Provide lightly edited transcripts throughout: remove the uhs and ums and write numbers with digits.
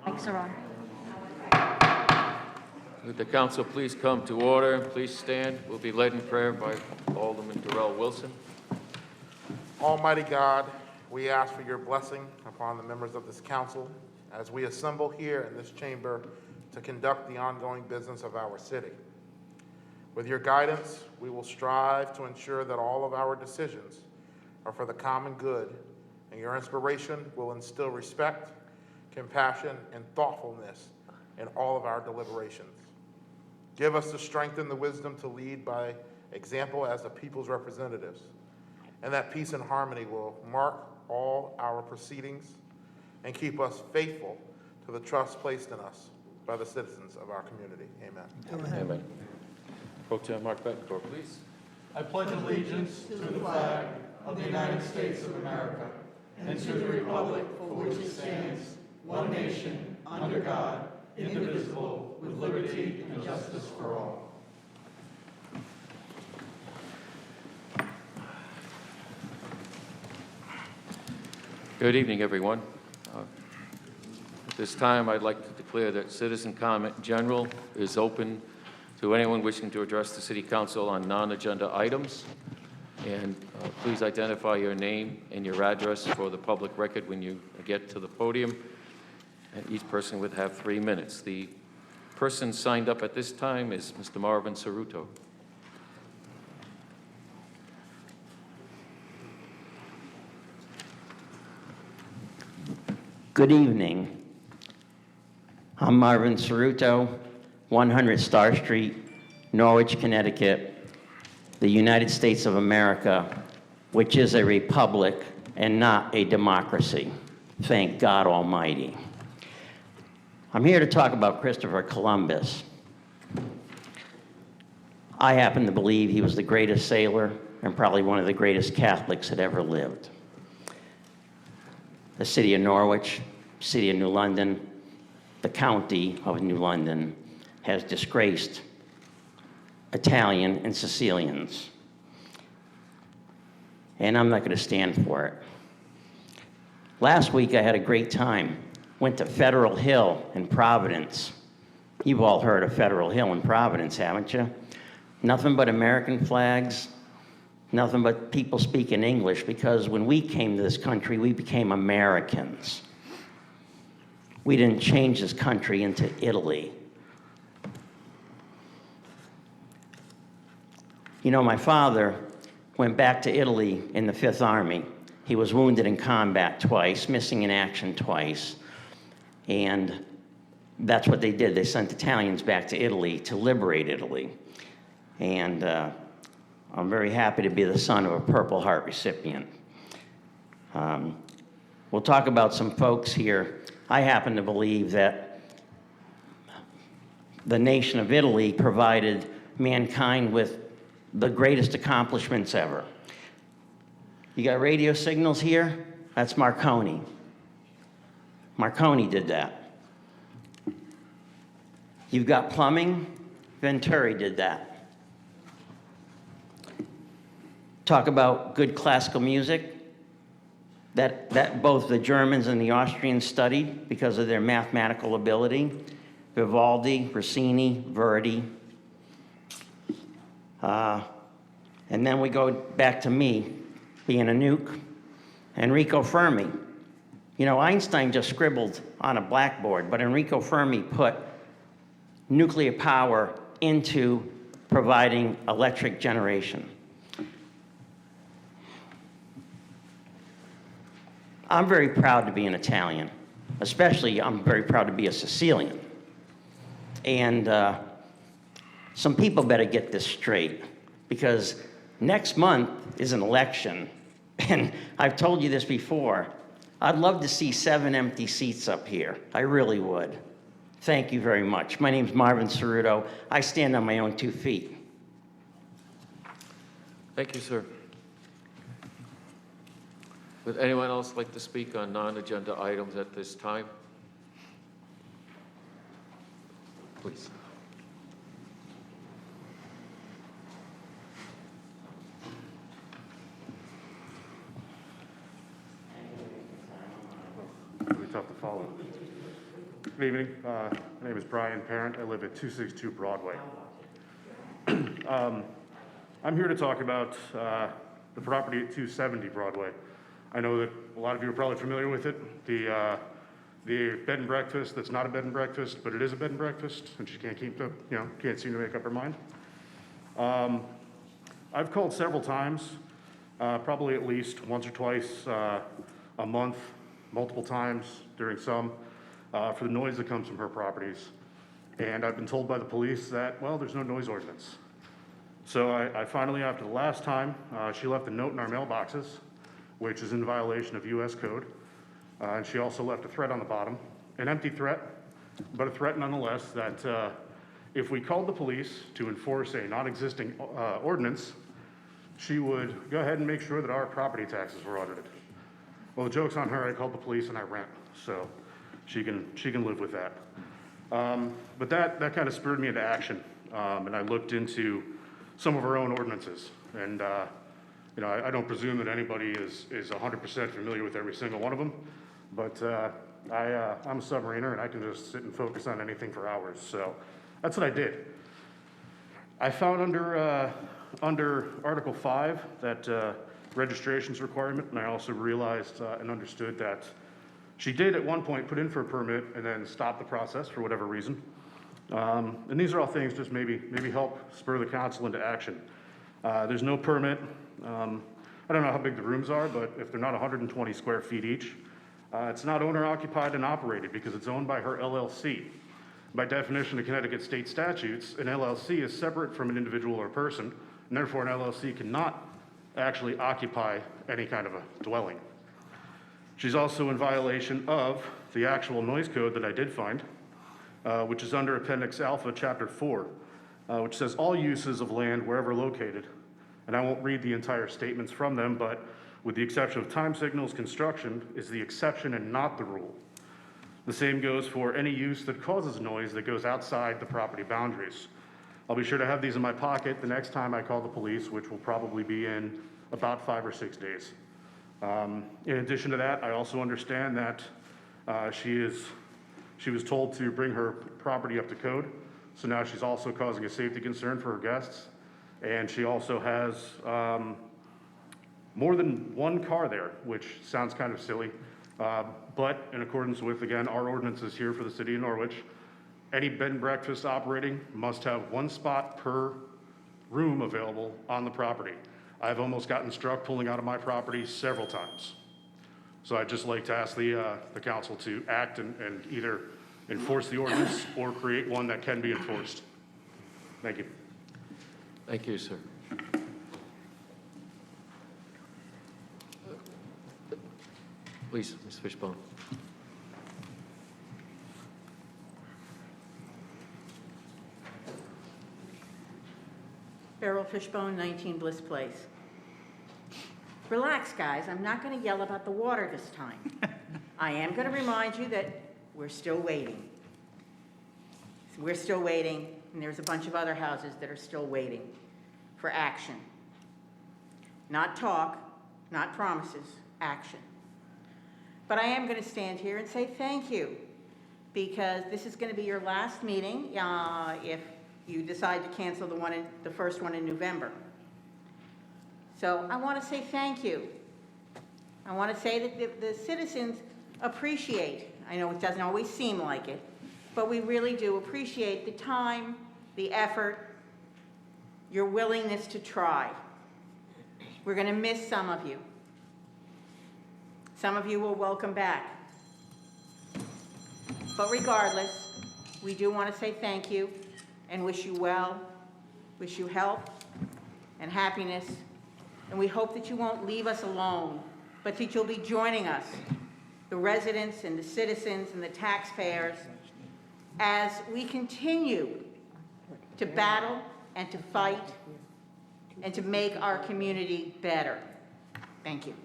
Mics are on. Would the council please come to order? Please stand. We'll be led in prayer by Alderman Darrell Wilson. Almighty God, we ask for your blessing upon the members of this council as we assemble here in this chamber to conduct the ongoing business of our city. With your guidance, we will strive to ensure that all of our decisions are for the common good, and your inspiration will instill respect, compassion, and thoughtfulness in all of our deliberations. Give us the strength and the wisdom to lead by example as the people's representatives, and that peace and harmony will mark all our proceedings and keep us faithful to the trust placed in us by the citizens of our community. Amen. Amen. Pro Tem Mark Bettencourt, please. I pledge allegiance to the flag of the United States of America and to the republic for which it stands, one nation, under God, indivisible, with liberty and justice for all. Good evening, everyone. At this time, I'd like to declare that citizen comment general is open to anyone wishing to address the City Council on non-agenda items. And please identify your name and your address for the public record when you get to the podium. And each person would have 3 minutes. The person signed up at this time is Mr. Marvin Cerruto. Good evening. I'm Marvin Cerruto, 100 Star Street, Norwich, Connecticut, the United States of America, which is a republic and not a democracy. Thank God Almighty. I'm here to talk about Christopher Columbus. I happen to believe he was the greatest sailor and probably one of the greatest Catholics that ever lived. The city of Norwich, city of New London, the county of New London has disgraced Italian and Sicilians. And I'm not going to stand for it. Last week I had a great time. Went to Federal Hill in Providence. You've all heard of Federal Hill in Providence, haven't you? Nothing but American flags, nothing but people speaking English, because when we came to this country, we became Americans. We didn't change this country into Italy. You know, my father went back to Italy in the Fifth Army. He was wounded in combat twice, missing in action twice. And that's what they did. They sent Italians back to Italy to liberate Italy. And I'm very happy to be the son of a Purple Heart recipient. We'll talk about some folks here. I happen to believe that the nation of Italy provided mankind with the greatest accomplishments ever. You got radio signals here? That's Marconi. Marconi did that. You've got plumbing? Venturi did that. Talk about good classical music that both the Germans and the Austrians studied because of their mathematical ability. Vivaldi, Rossini, Verdi. And then we go back to me being a nuke. Enrico Fermi. You know, Einstein just scribbled on a blackboard, but Enrico Fermi put nuclear power into providing electric generation. I'm very proud to be an Italian. Especially, I'm very proud to be a Sicilian. And some people better get this straight, because next month is an election. And I've told you this before. I'd love to see 7 empty seats up here. I really would. Thank you very much. My name's Marvin Cerruto. I stand on my own 2 feet. Thank you, sir. Would anyone else like to speak on non-agenda items at this time? Please. Tough to follow. Good evening. My name is Brian Parent. I live at 262 Broadway. I'm here to talk about the property at 270 Broadway. I know that a lot of you are probably familiar with it. The bed and breakfast that's not a bed and breakfast, but it is a bed and breakfast, and she can't can't seem to make up her mind. I've called several times, probably at least once or twice a month, multiple times during some, for the noise that comes from her properties. And I've been told by the police that, well, there's no noise ordinance. So I finally, after the last time, she left a note in our mailboxes, which is in violation of US code. And she also left a threat on the bottom, an empty threat, but a threat nonetheless that if we called the police to enforce a non-existing ordinance, she would go ahead and make sure that our property taxes were audited. Well, the joke's on her. I called the police and I ran, so she can live with that. But that kind of spurred me into action, and I looked into some of our own ordinances. And I don't presume that anybody is 100% familiar with every single one of them, but I'm a submariner and I can just sit and focus on anything for hours. So that's what I did. I found under Article 5 that registration's requirement, and I also realized and understood that she did at one point put in for a permit and then stop the process for whatever reason. And these are all things just maybe help spur the council into action. There's no permit. I don't know how big the rooms are, but if they're not 120 square feet each, it's not owner occupied and operated because it's owned by her LLC. By definition of Connecticut state statutes, an LLC is separate from an individual or person, and therefore an LLC cannot actually occupy any kind of a dwelling. She's also in violation of the actual noise code that I did find, which is under Appendix Alpha, Chapter 4, which says all uses of land wherever located. And I won't read the entire statements from them, but with the exception of time signals, construction is the exception and not the rule. The same goes for any use that causes noise that goes outside the property boundaries. I'll be sure to have these in my pocket the next time I call the police, which will probably be in about 5 or 6 days. In addition to that, I also understand that she was told to bring her property up to code, so now she's also causing a safety concern for her guests, and she also has more than one car there, which sounds kind of silly, but in accordance with, again, our ordinances here for the city of Norwich, any bed and breakfast operating must have one spot per room available on the property. I've almost gotten struck pulling out of my property several times. So I'd just like to ask the council to act and either enforce the ordinance or create one that can be enforced. Thank you. Thank you, sir. Please, Ms. Fishbone. Beryl Fishbone, 19 Bliss Place. Relax, guys. I'm not going to yell about the water this time. I am going to remind you that we're still waiting. We're still waiting, and there's a bunch of other houses that are still waiting for action. Not talk, not promises, action. But I am going to stand here and say thank you, because this is going to be your last meeting if you decide to cancel the first one in November. So I want to say thank you. I want to say that the citizens appreciate, I know it doesn't always seem like it, but we really do appreciate the time, the effort, your willingness to try. We're going to miss some of you. Some of you will welcome back. But regardless, we do want to say thank you and wish you well, wish you health and happiness, and we hope that you won't leave us alone, but that you'll be joining us, the residents and the citizens and the taxpayers, as we continue to battle and to fight and to make our community better. Thank you.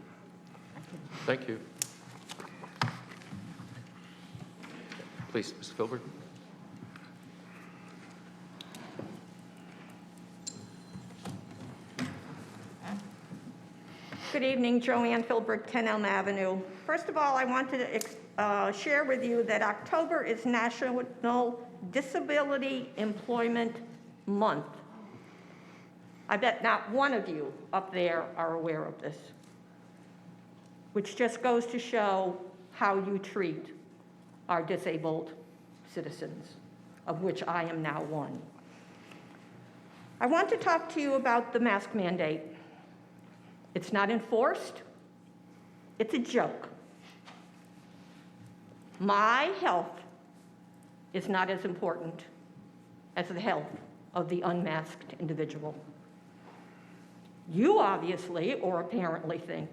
Thank you. Please, Ms. Filbert. Good evening, Joanne Philbrick, 10 Elm Avenue. First of all, I want to share with you that October is National Disability Employment Month. I bet not one of you up there are aware of this, which just goes to show how you treat our disabled citizens, of which I am now one. I want to talk to you about the mask mandate. It's not enforced. It's a joke. My health is not as important as the health of the unmasked individual. You obviously, or apparently, think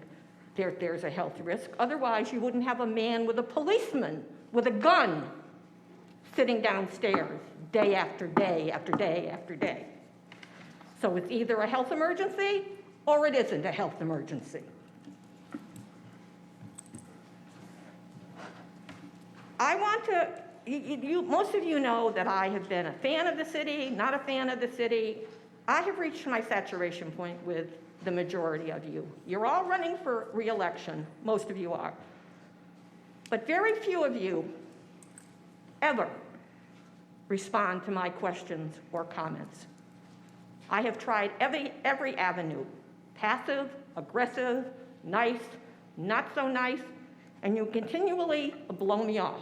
there's a health risk. Otherwise, you wouldn't have a man with a policeman with a gun sitting downstairs day after day after day after day. So it's either a health emergency or it isn't a health emergency. I want to, most of you know that I have been a fan of the city, not a fan of the city. I have reached my saturation point with the majority of you. You're all running for re-election, most of you are. But very few of you ever respond to my questions or comments. I have tried every avenue, passive, aggressive, nice, not so nice, and you continually blow me off.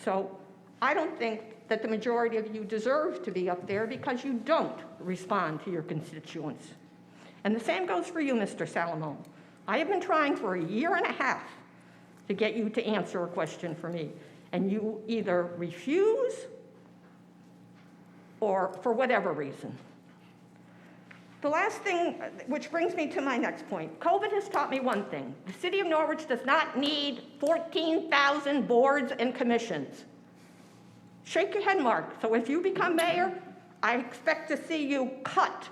So I don't think that the majority of you deserve to be up there because you don't respond to your constituents. And the same goes for you, Mr. Salamone. I have been trying for 1.5 years to get you to answer a question for me, and you either refuse or for whatever reason. The last thing, which brings me to my next point, COVID has taught me one thing. The city of Norwich does not need 14,000 boards and commissions. Shake your head, Mark. So if you become mayor, I expect to see you cut.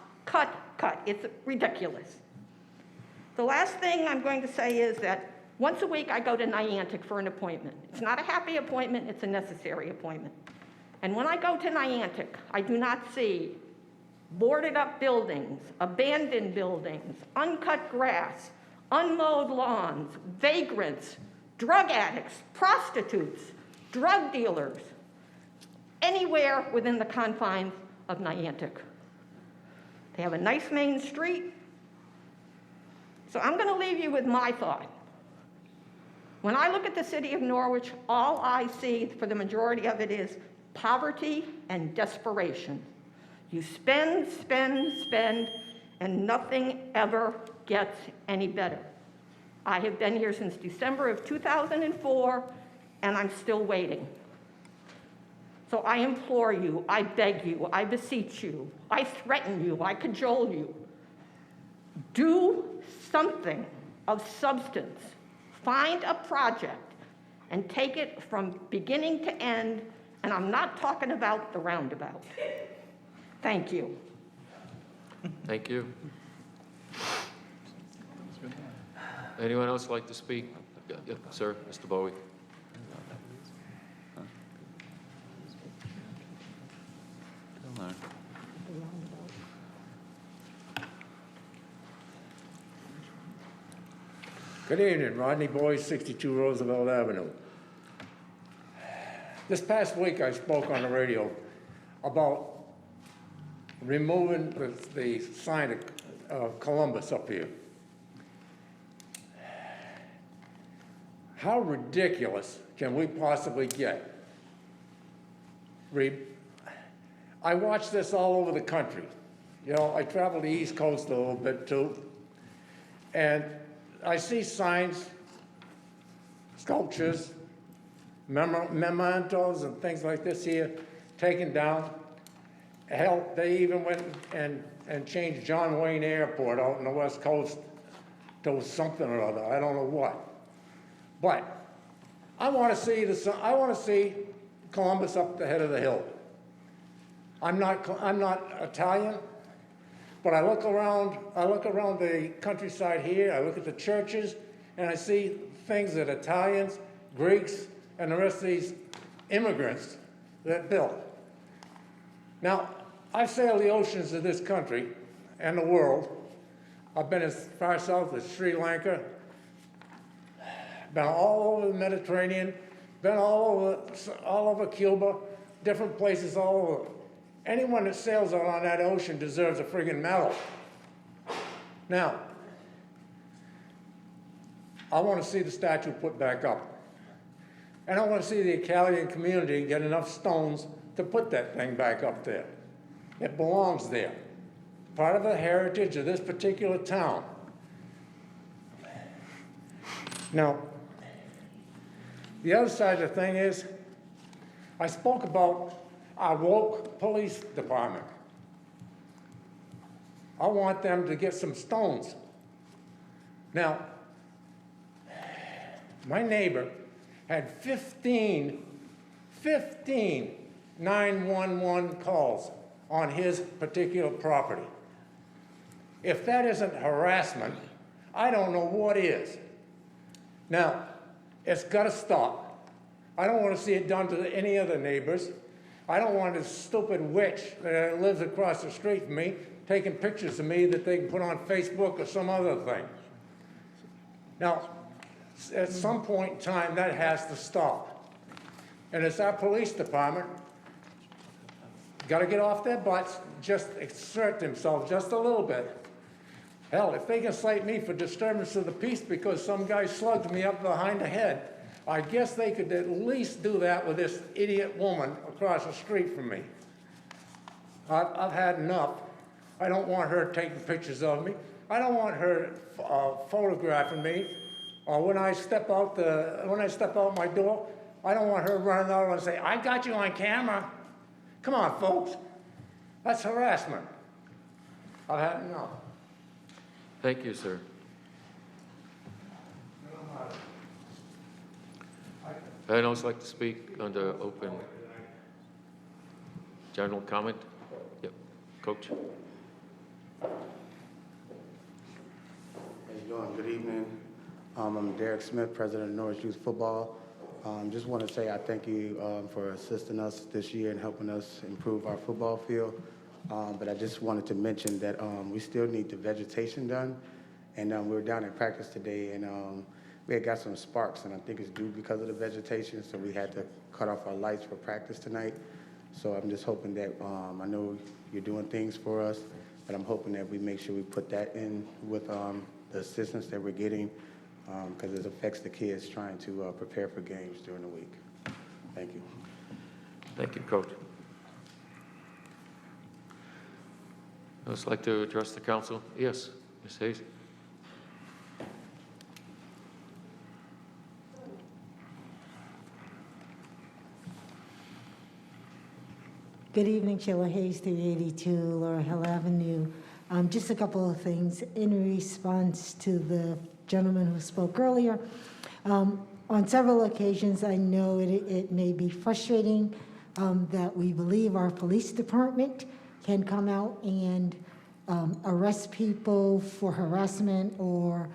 It's ridiculous. The last thing I'm going to say is that once a week I go to Niantic for an appointment. It's not a happy appointment, it's a necessary appointment. And when I go to Niantic, I do not see boarded up buildings, abandoned buildings, uncut grass, unmowed lawns, vagrants, drug addicts, prostitutes, drug dealers, anywhere within the confines of Niantic. They have a nice main street. So I'm going to leave you with my thought. When I look at the city of Norwich, all I see for the majority of it is poverty and desperation. You spend, and nothing ever gets any better. I have been here since December of 2004, and I'm still waiting. So I implore you, I beg you, I beseech you, I threaten you, I cajole you. Do something of substance. Find a project and take it from beginning to end, and I'm not talking about the roundabout. Thank you. Thank you. Anyone else like to speak? Yeah, sir, Mr. Bowie. Good evening, Rodney Boyd, 62 Roosevelt Avenue. This past week I spoke on the radio about removing the sign of Columbus up here. How ridiculous can we possibly get? I watch this all over the country. You know, I travel the East Coast a little bit too, and I see signs, sculptures, mementos and things like this here taken down. Hell, they even went and changed John Wayne Airport out in the West Coast to something or other. I don't know what. But I want to see Columbus up the head of the hill. I'm not Italian, but I look around the countryside here, I look at the churches, and I see things that Italians, Greeks, and the rest of these immigrants that built. Now, I've sailed the oceans of this country and the world, I've been as far south as Sri Lanka, been all over the Mediterranean, been all over Cuba, different places all over. Anyone that sails out on that ocean deserves a friggin' medal. Now, I want to see the statue put back up. And I want to see the Italian community get enough stones to put that thing back up there. It belongs there. Part of the heritage of this particular town. Now, the other side of the thing is, I spoke about our woke police department. I want them to get some stones. Now, my neighbor had 15 911 calls on his particular property. If that isn't harassment, I don't know what is. Now, it's got to stop. I don't want to see it done to any other neighbors. I don't want this stupid witch that lives across the street from me taking pictures of me that they can put on Facebook or some other thing. Now, at some point in time, that has to stop. And it's our police department, got to get off their butts, just exert themselves just a little bit. Hell, if they can cite me for disturbance of the peace because some guy slugged me up behind the head, I guess they could at least do that with this idiot woman across the street from me. I've had enough. I don't want her taking pictures of me. I don't want her photographing me. Or when I step out my door, I don't want her running out and say, "I got you on camera." Come on, folks. That's harassment. I've had enough. Thank you, sir. Anyone else like to speak under open general comment? Yep, Coach. How you doing? Good evening. I'm Derek Smith, president of Norwich Youth Football. Just want to say I thank you for assisting us this year and helping us improve our football field. But I just wanted to mention that we still need the vegetation done. And we were down at practice today, and we had got some sparks, and I think it's due because of the vegetation, so we had to cut off our lights for practice tonight. So I'm just hoping that, I know you're doing things for us, but I'm hoping that we make sure we put that in with the assistance that we're getting, because it affects the kids trying to prepare for games during the week. Thank you. Thank you, Coach. Else like to address the council? Yes, Ms. Hayes. Good evening, Sheila Hayes, 382 Laurel Hill Avenue. Just a couple of things in response to the gentleman who spoke earlier. On several occasions, I know it may be frustrating that we believe our police department can come out and arrest people for harassment or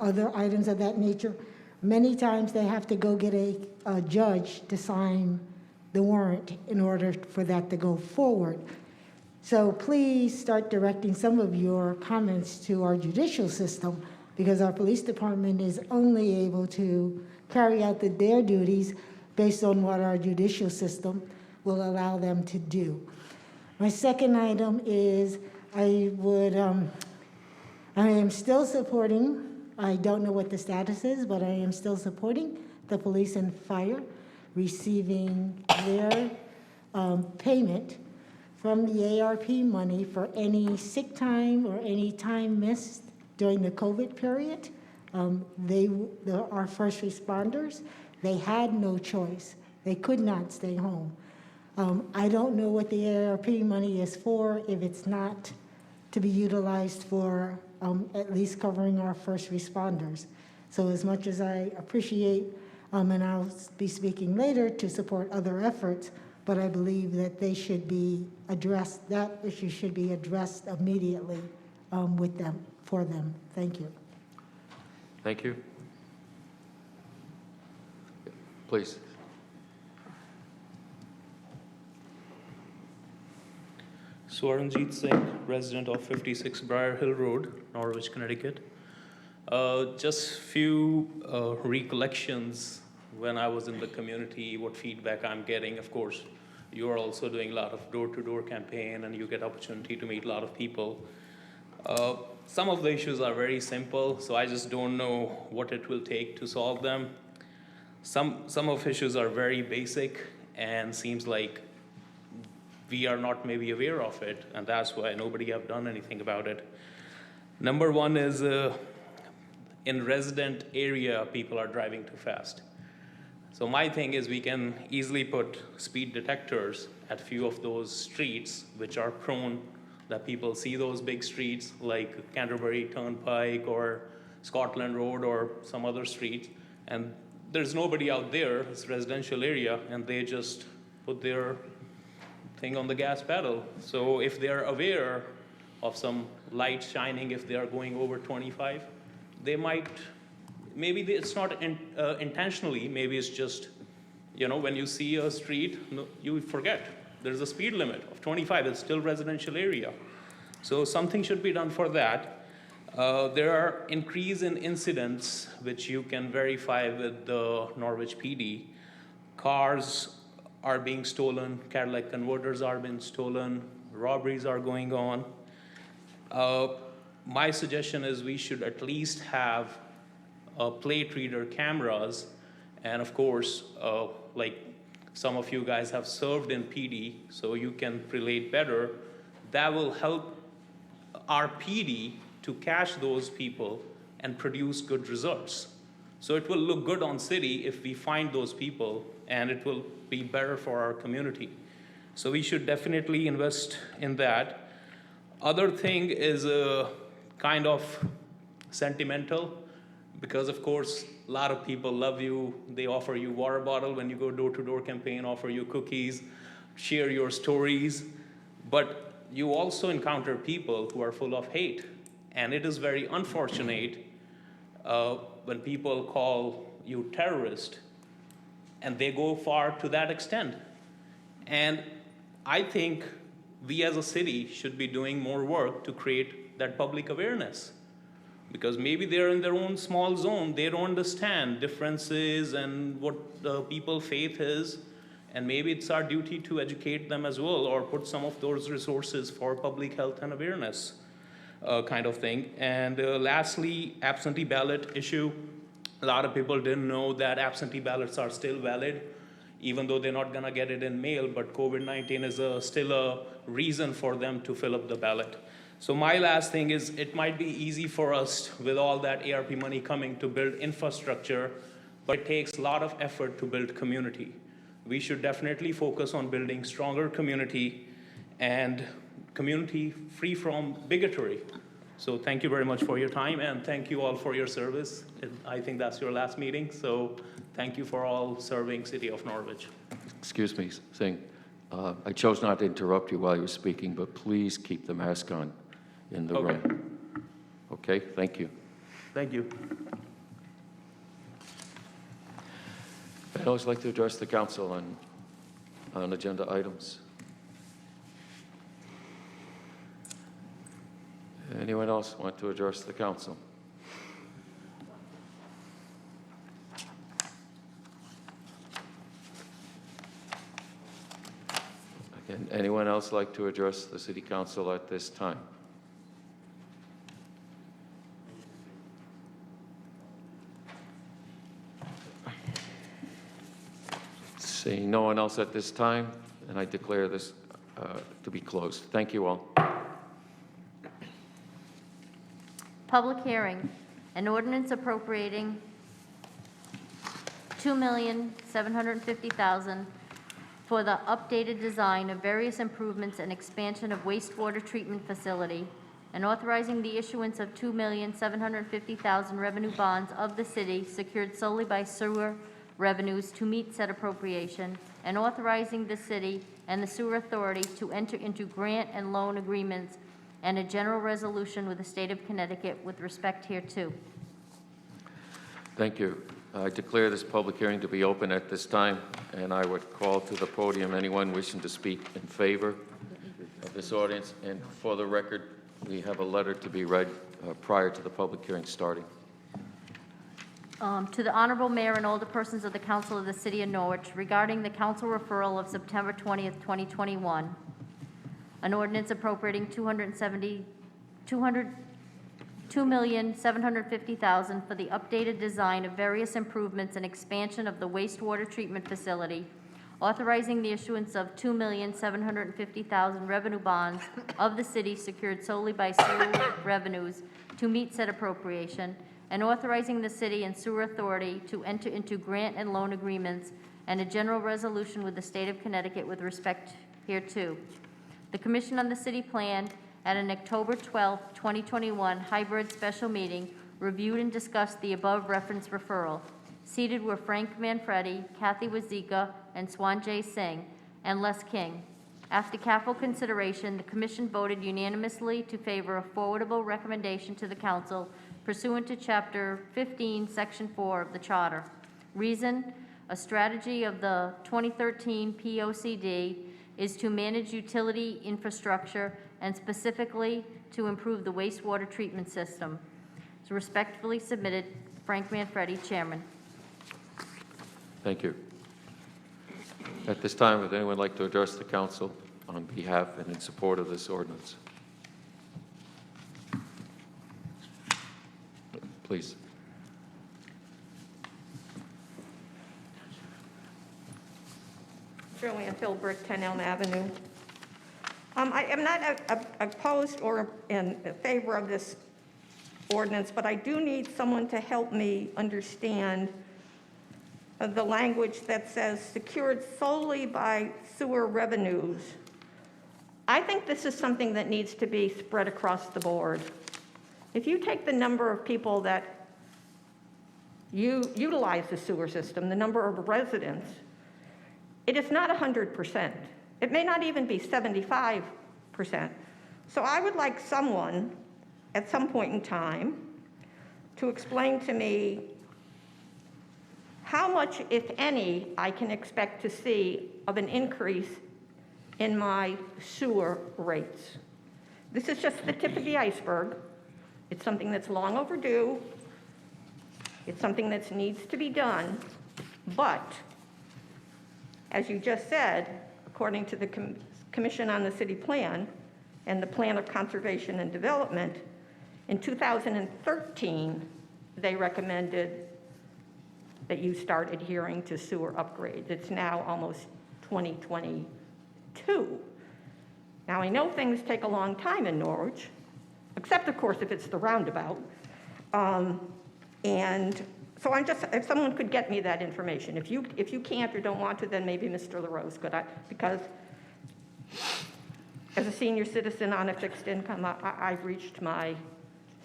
other items of that nature. Many times they have to go get a judge to sign the warrant in order for that to go forward. So please start directing some of your comments to our judicial system, because our police department is only able to carry out their duties based on what our judicial system will allow them to do. My second item is I am still supporting, I don't know what the status is, but I am still supporting the police and fire receiving their payment from the ARP money for any sick time or any time missed during the COVID period. Our first responders, they had no choice. They could not stay home. I don't know what the ARP money is for if it's not to be utilized for at least covering our first responders. So as much as I appreciate, and I'll be speaking later to support other efforts, but I believe that they should be addressed, that issue should be addressed immediately with them, for them. Thank you. Thank you. Please. Swaranjit Singh, resident of 56 Briar Hill Road. Norwich, Connecticut. Just few recollections when I was in the community, what feedback I'm getting. Of course, you are also doing a lot of door-to-door campaign, and you get opportunity to meet a lot of people. Some of the issues are very simple, so I just don't know what it will take to solve them. Some of issues are very basic and seems like we are not maybe aware of it, and that's why nobody have done anything about it. Number one is in resident area, people are driving too fast. So my thing is we can easily put speed detectors at few of those streets which are prone that people see those big streets like Canterbury Turnpike or Scotland Road or some other streets, and there's nobody out there, it's a residential area, and they just put their thing on the gas pedal. So if they're aware of some light shining, if they are going over 25, they might, maybe it's not intentionally, maybe it's just, when you see a street, you forget. There's a speed limit of 25, it's still residential area. So something should be done for that. There are increase in incidents which you can verify with the Norwich PD. Cars are being stolen, catalytic converters are being stolen, robberies are going on. My suggestion is we should at least have plate reader cameras, and of course, like some of you guys have served in PD, so you can relate better. That will help our PD to catch those people and produce good results. So it will look good on city if we find those people, and it will be better for our community. So we should definitely invest in that. Other thing is kind of sentimental, because of course, a lot of people love you. They offer you water bottle when you go door-to-door campaign, offer you cookies, share your stories. But you also encounter people who are full of hate. And it is very unfortunate when people call you terrorist, and they go far to that extent. And I think we as a city should be doing more work to create that public awareness. Because maybe they're in their own small zone, they don't understand differences and what people's faith is, and maybe it's our duty to educate them as well, or put some of those resources for public health and awareness kind of thing. And lastly, absentee ballot issue. A lot of people didn't know that absentee ballots are still valid, even though they're not gonna get it in mail, but COVID-19 is still a reason for them to fill up the ballot. So my last thing is, it might be easy for us with all that ARP money coming to build infrastructure, but it takes a lot of effort to build community. We should definitely focus on building stronger community and community free from bigotry. So thank you very much for your time, and thank you all for your service. I think that's your last meeting, so thank you for all serving City of Norwich. Excuse me, Singh. I chose not to interrupt you while you were speaking, but please keep the mask on in the room. Okay, thank you. Thank you. I'd always like to address the council on agenda items. Anyone else want to address the council? Again, anyone else like to address the city council at this time? Seeing no one else at this time, and I declare this to be closed. Thank you all. Public hearing, an ordinance appropriating $2,750,000 for the updated design of various improvements and expansion of wastewater treatment facility, and authorizing the issuance of $2,750,000 revenue bonds of the city secured solely by sewer revenues to meet said appropriation, and authorizing the city and the sewer authority to enter into grant and loan agreements and a general resolution with the state of Connecticut with respect hereto. Thank you. I declare this public hearing to be open at this time, and I would call to the podium anyone wishing to speak in favor of this ordinance. And for the record, we have a letter to be read prior to the public hearing starting. To the Honorable Mayor and all the persons of the Council of the City of Norwich regarding the council referral of September 20th, 2021, an ordinance appropriating $2,750,000 for the updated design of various improvements and expansion of the wastewater treatment facility, authorizing the issuance of $2,750,000 revenue bonds of the city secured solely by sewer revenues to meet said appropriation, and authorizing the city and sewer authority to enter into grant and loan agreements and a general resolution with the state of Connecticut with respect hereto. The Commission on the City Plan, at an October 12, 2021 hybrid special meeting, reviewed and discussed the above referenced referral. Seated were Frank Manfredi, Kathy Wazika, and Swanjay Singh, and Les King. After careful consideration, the Commission voted unanimously to favor a forwardable recommendation to the Council pursuant to Chapter 15, Section 4 of the Charter. Reason: a strategy of the 2013 POCD is to manage utility infrastructure and specifically to improve the wastewater treatment system. It's respectfully submitted, Frank Manfredi, Chairman. Thank you. At this time, would anyone like to address the council on behalf and in support of this ordinance? Please. Joanne Philbrick, 10 Elm Avenue. I am not opposed or in favor of this ordinance, but I do need someone to help me understand the language that says secured solely by sewer revenues. I think this is something that needs to be spread across the board. If you take the number of people that utilize the sewer system, the number of residents, it is not 100%. It may not even be 75%. So I would like someone at some point in time to explain to me how much, if any, I can expect to see of an increase in my sewer rates. This is just the tip of the iceberg. It's something that's long overdue. It's something that needs to be done. But, as you just said, according to the Commission on the City Plan and the Plan of Conservation and Development, in 2013, they recommended that you start adhering to sewer upgrades. It's now almost 2022. Now, I know things take a long time in Norwich, except, of course, if it's the roundabout. And so I'm just, if someone could get me that information. If you can't or don't want to, then maybe Mr. LaRose could. Because as a senior citizen on a fixed income, I've reached my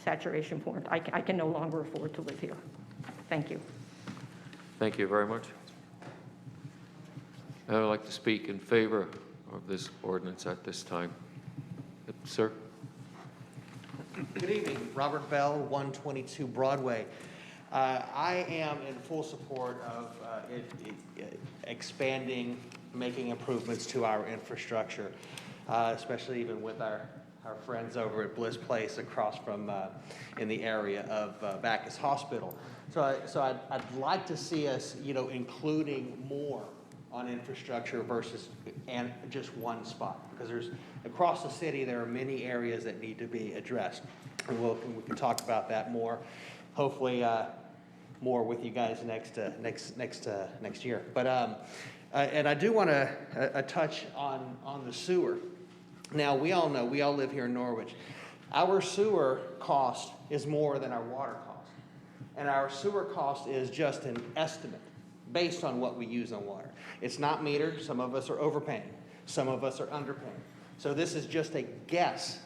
saturation point. I can no longer afford to live here. Thank you. Thank you very much. I would like to speak in favor of this ordinance at this time. Sir? Good evening. Robert Bell, 122 Broadway. I am in full support of expanding, making improvements to our infrastructure, especially even with our friends over at Bliss Place across from, in the area of Bacchus Hospital. So I'd like to see us, including more on infrastructure versus and just one spot, because across the city there are many areas that need to be addressed, and we can talk about that more, hopefully more with you guys next year. But and I do want to touch on the sewer. Now we all know, we all live here in Norwich. Our sewer cost is more than our water cost, and our sewer cost is just an estimate based on what we use on water. It's not metered. Some of us are overpaying. Some of us are underpaying. So this is just a guess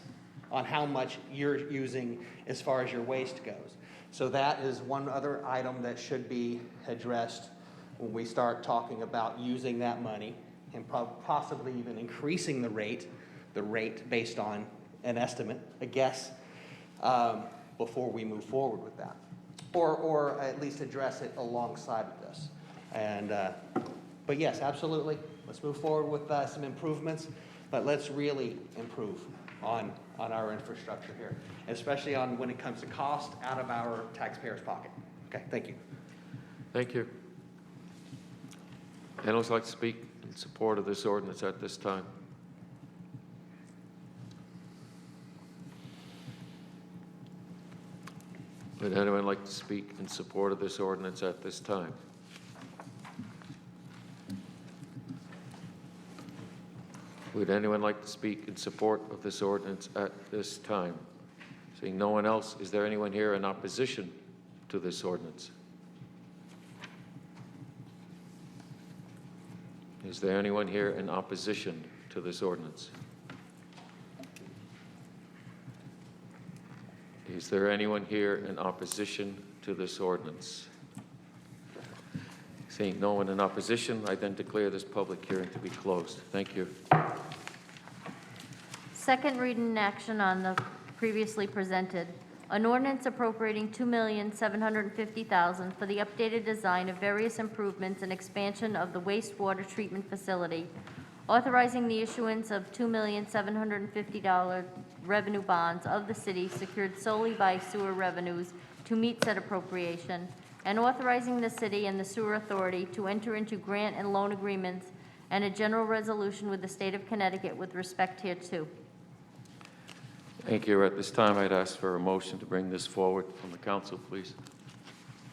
on how much you're using as far as your waste goes. So that is one other item that should be addressed when we start talking about using that money and possibly even increasing the rate based on an estimate, a guess, before we move forward with that. Or at least address it alongside of this. And, but yes, absolutely. Let's move forward with some improvements, but let's really improve on our infrastructure here, especially on when it comes to cost out of our taxpayers' pocket. Okay, thank you. Thank you. Anyone else like to speak in support of this ordinance at this time? Would anyone like to speak in support of this ordinance at this time? Would anyone like to speak in support of this ordinance at this time? Seeing no one else, is there anyone here in opposition to this ordinance? Is there anyone here in opposition to this ordinance? Is there anyone here in opposition to this ordinance? Seeing no one in opposition, I then declare this public hearing to be closed. Thank you. Second reading and action on the previously presented. An ordinance appropriating $2,750,000 for the updated design of various improvements and expansion of the wastewater treatment facility, authorizing the issuance of $2,750 revenue bonds of the city secured solely by sewer revenues to meet said appropriation, and authorizing the city and the sewer authority to enter into grant and loan agreements and a general resolution with the state of Connecticut with respect hereto. Thank you. At this time, I'd ask for a motion to bring this forward from the council, please.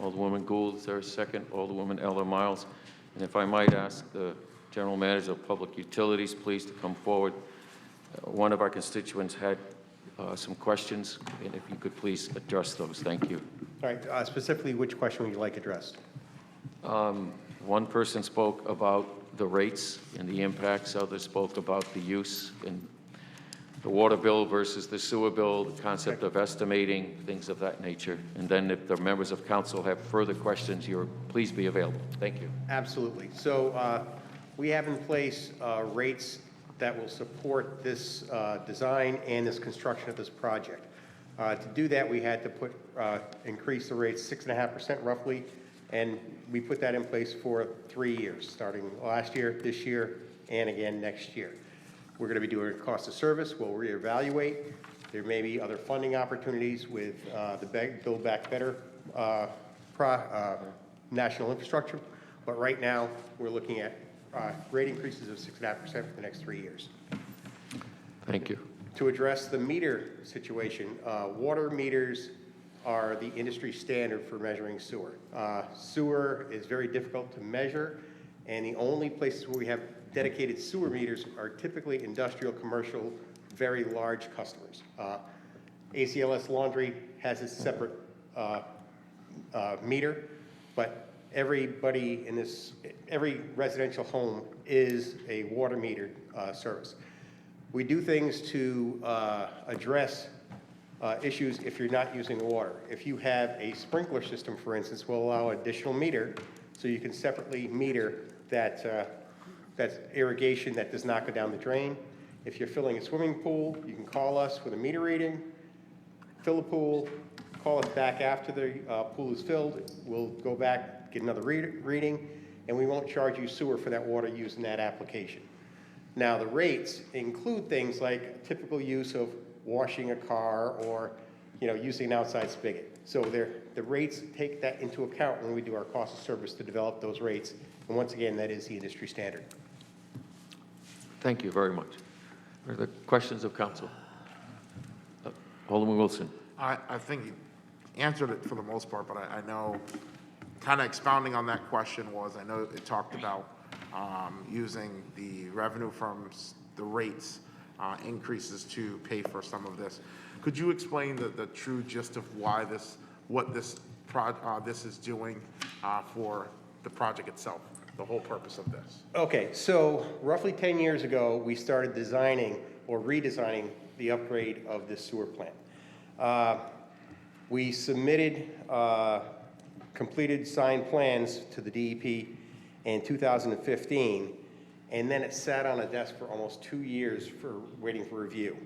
Alderwoman Gould, is there a second? Alderwoman Eller Miles. And if I might ask the General Manager of Public Utilities, please, to come forward. One of our constituents had some questions, and if you could please address those. Thank you. All right, specifically, which question would you like addressed? One person spoke about the rates and the impacts. Others spoke about the use and the water bill versus the sewer bill, the concept of estimating, things of that nature. And then if the members of council have further questions, please be available. Thank you. Absolutely. So we have in place rates that will support this design and this construction of this project. To do that, we had to increase the rates 6.5% roughly, and we put that in place for 3 years, starting last year, this year, and again next year. We're going to be doing a cost of service. We'll reevaluate. There may be other funding opportunities with the Build Back Better national infrastructure, but right now we're looking at rate increases of 6.5% for the next 3 years. Thank you. To address the meter situation, water meters are the industry standard for measuring sewer. Sewer is very difficult to measure, and the only places where we have dedicated sewer meters are typically industrial, commercial, very large customers. ACLS Laundry has a separate meter, but every residential home is a water metered service. We do things to address issues if you're not using the water. If you have a sprinkler system, for instance, we'll allow additional meter so you can separately meter that's irrigation that does not go down the drain. If you're filling a swimming pool, you can call us with a meter reading, fill a pool, call us back after the pool is filled. We'll go back, get another reading, and we won't charge you sewer for that water used in that application. Now, the rates include things like typical use of washing a car or using an outside spigot. So the rates take that into account when we do our cost of service to develop those rates. And once again, that is the industry standard. Thank you very much. Are there questions of council? Alderman Wilson. I think you answered it for the most part, but I know kind of expounding on that question I know it talked about using the revenue from the rates increases to pay for some of this. Could you explain the true gist of what this is doing for the project itself, the whole purpose of this? Okay, so roughly 10 years ago, we started designing or redesigning the upgrade of this sewer plant. We submitted completed signed plans to the DEP in 2015, and then it sat on a desk for almost 2 years waiting for review.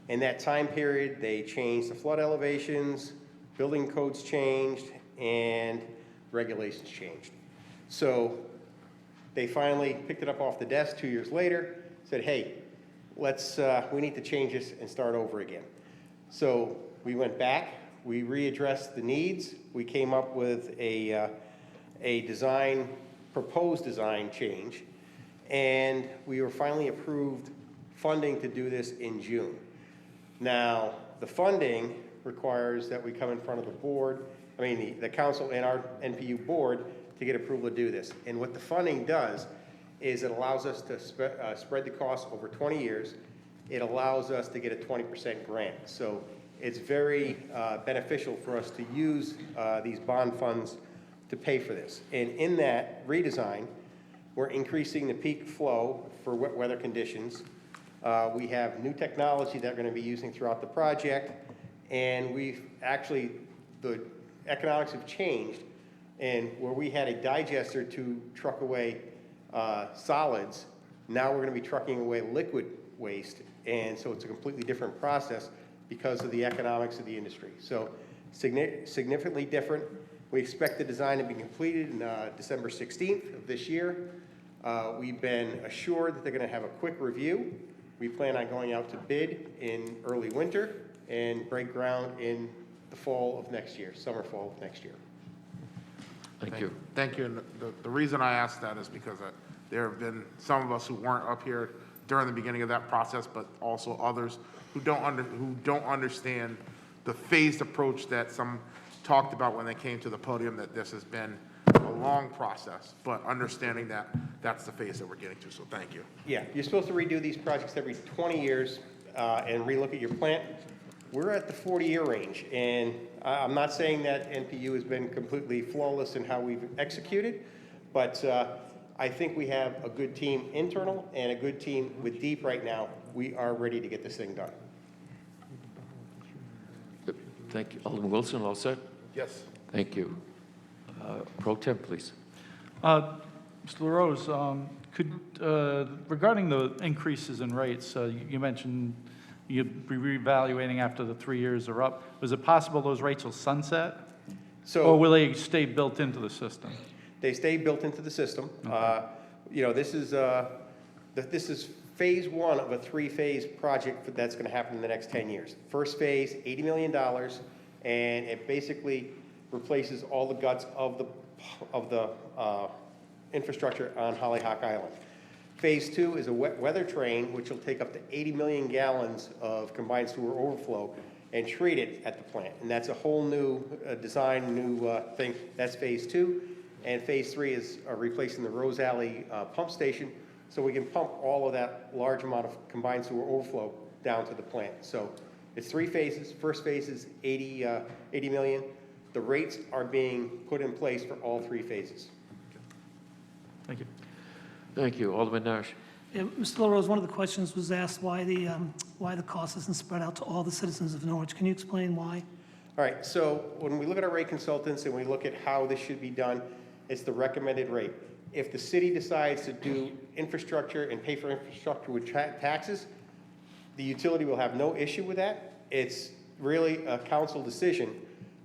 In that time period, they changed the flood elevations, building codes changed, and regulations changed. So they finally picked it up off the desk 2 years later, said, hey, we need to change this and start over again. So we went back, we readdressed the needs, we came up with a proposed design change, and we were finally approved funding to do this in June. Now, the funding requires that we come in front of the board, the council and our NPU board to get approval to do this. And what the funding does is it allows us to spread the cost over 20 years. It allows us to get a 20% grant. So it's very beneficial for us to use these bond funds to pay for this. And in that redesign, we're increasing the peak flow for wet weather conditions. We have new technology that we're going to be using throughout the project, and the economics have changed, and where we had a digester to truck away solids, now we're going to be trucking away liquid waste, and so it's a completely different process because of the economics of the industry. So significantly different. We expect the design to be completed in December 16th of this year. We've been assured that they're going to have a quick review. We plan on going out to bid in early winter and break ground in the fall of next year, summer, fall of next year. Thank you. Thank you. And the reason I asked that is because there have been some of us who weren't up here during the beginning of that process, but also others who don't understand the phased approach that some talked about when they came to the podium, that this has been a long process, but understanding that that's the phase that we're getting to. So thank you. Yeah, you're supposed to redo these projects every 20 years and relook at your plant. We're at the 40-year range, and I'm not saying that NPU has been completely flawless in how we've executed, but I think we have a good team internal and a good team with DEEP right now. We are ready to get this thing done. Thank you. Alderman Wilson, all set? Yes. Thank you. Pro Tem, please. Mr. LaRose, regarding the increases in rates, you mentioned you'd be reevaluating after the 3 years are up. Was it possible those rates will sunset? Or will they stay built into the system? They stay built into the system. Okay. This is phase one of a three-phase project that's going to happen in the next 10 years. First phase, $80 million, and it basically replaces all the guts of the infrastructure on Hollyhock Island. Phase two is a wet weather train, which will take up to 80 million gallons of combined sewer overflow and treat it at the plant. And that's a whole new design, new thing. That's phase two. And phase three is replacing the Rose Alley pump station, so we can pump all of that large amount of combined sewer overflow down to the plant. So it's 3 phases. First phase is 80 million. The rates are being put in place for all 3 phases. Thank you. Thank you. Alderman Nash. Yeah, Mr. LaRose, one of the questions was asked why the cost isn't spread out to all the citizens of Norwich. Can you explain why? All right, so when we look at our rate consultants and we look at how this should be done, it's the recommended rate. If the city decides to do infrastructure and pay for infrastructure with taxes, the utility will have no issue with that. It's really a council decision.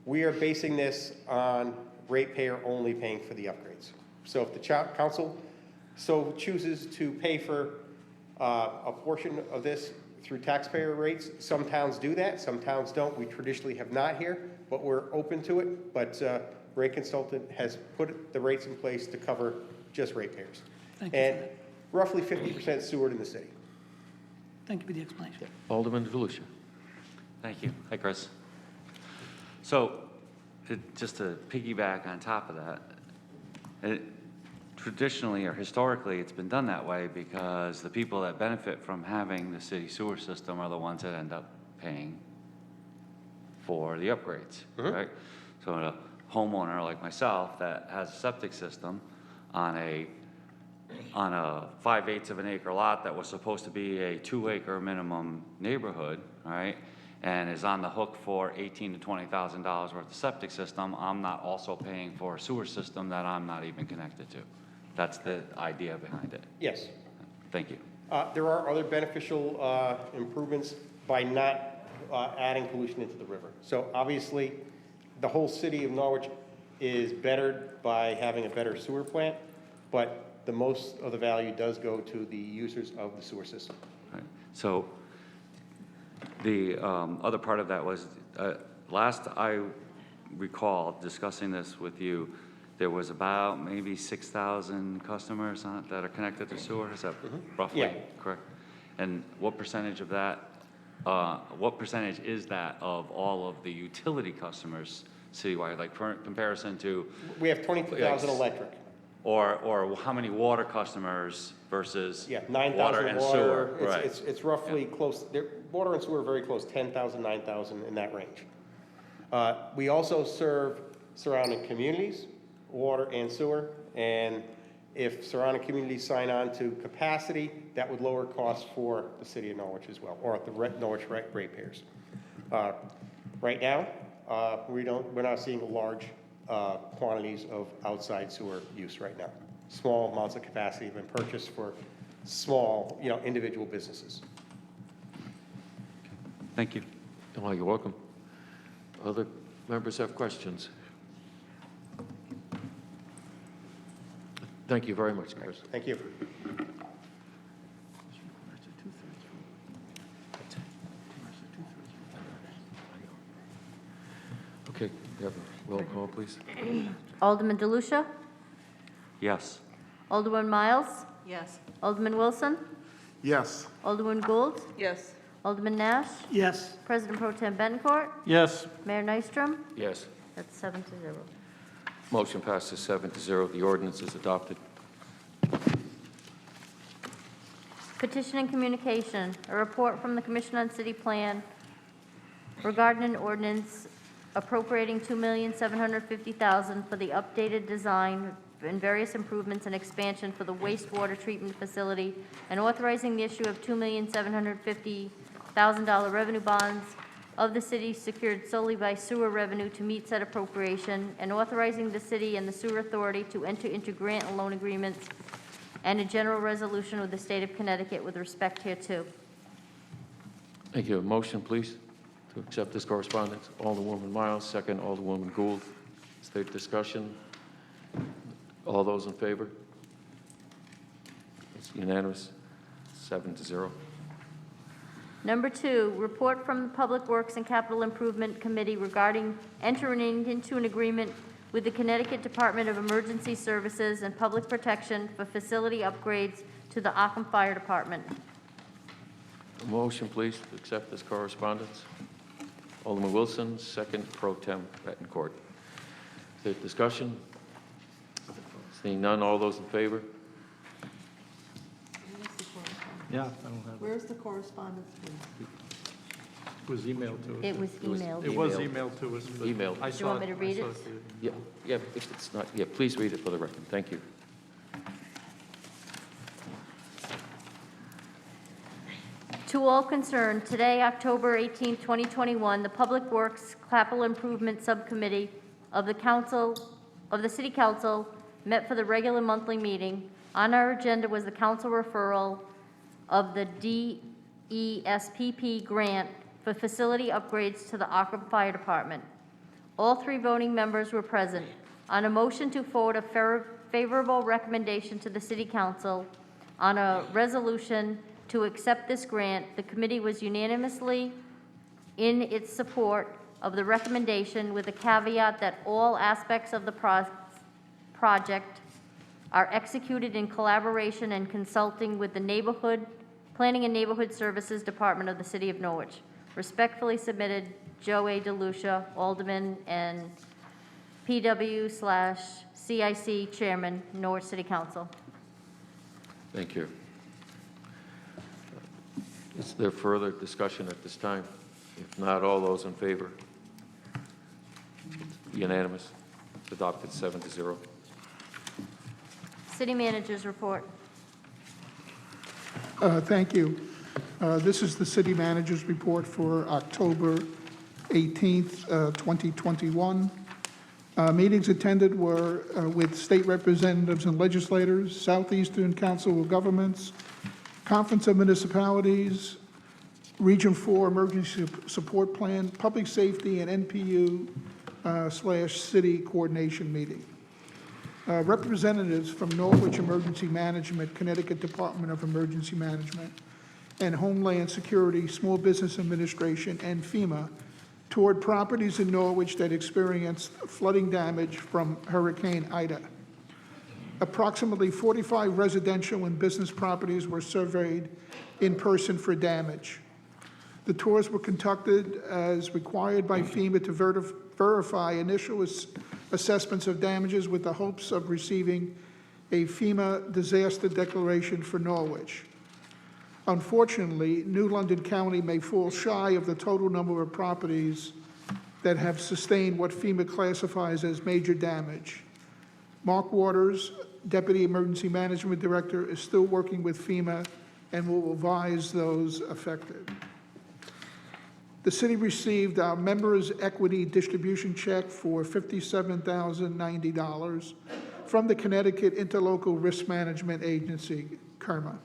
We are basing this on ratepayer only paying for the upgrades. So if the council so chooses to pay for a portion of this through taxpayer rates, some towns do that, some towns don't. We traditionally have not here, but we're open to it. But rate consultant has put the rates in place to cover just ratepayers. Thank you. And roughly 50% sewered in the city. Thank you for the explanation. Alderman DeLucia. Thank you. Hi, Chris. So, just to piggyback on top of that, traditionally or historically, it's been done that way because the people that benefit from having the city sewer system are the ones that end up paying for the upgrades, right? So a homeowner like myself that has a septic system on a 5/8 of an acre lot that was supposed to be a 2-acre minimum neighborhood, right? And is on the hook for $18,000 to $20,000 worth of septic system, I'm not also paying for a sewer system that I'm not even connected to. That's the idea behind it. Yes. Thank you. There are other beneficial improvements by not adding pollution into the river. So obviously, the whole city of Norwich is bettered by having a better sewer plant, but the most of the value does go to the users of the sewer system. Right. So the other part of that was, last I recall discussing this with you, there was about maybe 6,000 customers that are connected to sewer. Is that roughly Yeah. correct? And what percentage of that, what percentage is that of all of the utility customers citywide, like for comparison to? We have 22,000 electric. Or how many water customers versus Yeah, water 9,000 and water. sewer? Right. It's roughly close, water and sewer are very close, 10,000, 9,000 in that range. We also serve surrounding communities, water and sewer, and if surrounding communities sign on to capacity, that would lower costs for the city of Norwich as well, or the Norwich ratepayers. Right now, we're not seeing large quantities of outside sewer use right now. Small amounts of capacity have been purchased for small, individual businesses. Thank you. Oh, you're welcome. Other members have questions? Thank you very much, Chris. Thank you. Okay, you have a roll call, please. Alderman DeLucia? Yes. Alderman Miles? Yes. Alderman Wilson? Yes. Alderman Gould? Yes. Alderman Nash? Yes. President Pro Tem Bettencourt? Yes. Mayor Nystrom? Yes. That's 7-0. Motion passes 7-0. The ordinance is adopted. Petition and communication, a report from the Commission on City Plan regarding an ordinance appropriating $2,750,000 for the updated design and various improvements and expansion for the wastewater treatment facility, and authorizing the issue of $2,750,000 revenue bonds of the city secured solely by sewer revenue to meet said appropriation, and authorizing the city and the sewer authority to enter into grant and loan agreements and a general resolution with the state of Connecticut with respect hereto. Thank you. A motion, please, to accept this correspondence. Alderwoman Miles, second. Alderwoman Gould. State discussion. All those in favor? It's unanimous, 7-0. Number 2, report from the Public Works and Capital Improvement Committee regarding entering into an agreement with the Connecticut Department of Emergency Services and Public Protection for facility upgrades to the Ockham Fire Department. A motion, please, to accept this correspondence. Alderman Wilson, second. Pro Tem Bettencourt. State discussion. Seeing none, all those in favor? Yeah, I don't have it. Where's the correspondence, please? It was emailed to us. It was emailed. It was emailed to us, but Emailed. I Do you saw want me to read I saw it? through Yeah, yeah, if it's not, yeah, please read it for the record. Thank you. To all concerned, today, October 18, 2021, the Public Works Capital Improvement Subcommittee of the City Council met for the regular monthly meeting. On our agenda was the council referral of the DESPP grant for facility upgrades to the Ockham Fire Department. All 3 voting members were present. On a motion to forward a favorable recommendation to the City Council on a resolution to accept this grant, the committee was unanimously in its support of the recommendation, with the caveat that all aspects of the project are executed in collaboration and consulting with the Planning and Neighborhood Services Department of the City of Norwich. Respectfully submitted, Joe A. DeLucia, Alderman and PW/CIC Chairman, Norwich City Council. Thank you. Is there further discussion at this time? If not, all those in favor? Unanimous. It's adopted 7-0. City Manager's report. Thank you. This is the city manager's report for October 18th, 2021. Meetings attended were with state representatives and legislators, Southeastern Council of Governments, Conference of Municipalities, Region 4 Emergency Support Plan, Public Safety, and NPU/City Coordination Meeting. Representatives from Norwich Emergency Management, Connecticut Department of Emergency Management, and Homeland Security, Small Business Administration, and FEMA toward properties in Norwich that experienced flooding damage from Hurricane Ida. Approximately 45 residential and business properties were surveyed in person for damage. The tours were conducted as required by FEMA to verify initial assessments of damages with the hopes of receiving a FEMA disaster declaration for Norwich. Unfortunately, New London County may fall shy of the total number of properties that have sustained what FEMA classifies as major damage. Mark Waters, Deputy Emergency Management Director, is still working with FEMA and will advise those affected. The city received our members' equity distribution check for $57,090 from the Connecticut Interlocal Risk Management Agency, KERMA.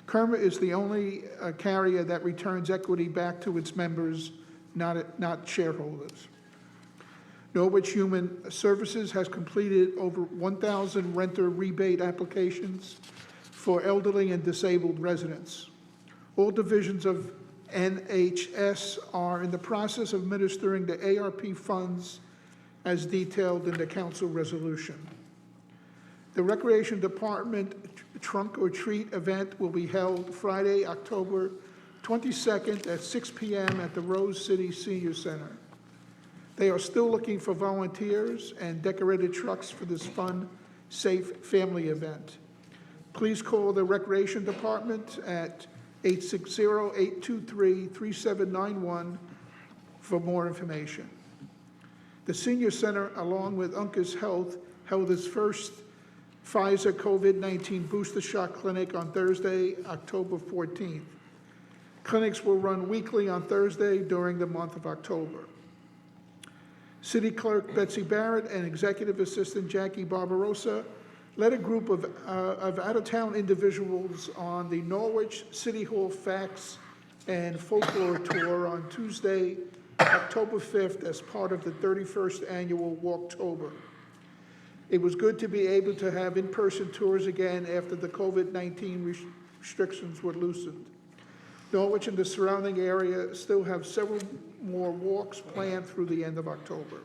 KERMA is the only carrier that returns equity back to its members, not shareholders. Norwich Human Services has completed over 1,000 renter rebate applications for elderly and disabled residents. All divisions of NHS are in the process of administering the ARP funds as detailed in the council resolution. The Recreation Department Trunk or Treat event will be held Friday, October 22nd at 6 p.m. at the Rose City Senior Center. They are still looking for volunteers and decorated trucks for this fun, safe family event. Please call the Recreation Department at 860-823-3791 for more information. The Senior Center, along with Uncas Health, held its first Pfizer COVID-19 booster shot clinic on Thursday, October 14th. Clinics will run weekly on Thursday during the month of October. City Clerk Betsy Barrett and Executive Assistant Jackie Barbarossa led a group of out-of-town individuals on the Norwich City Hall Facts and Folklore Tour on Tuesday, October 5th, as part of the 31st Annual Walktober. It was good to be able to have in-person tours again after the COVID-19 restrictions were loosened. Norwich and the surrounding area still have several more walks planned through the end of October.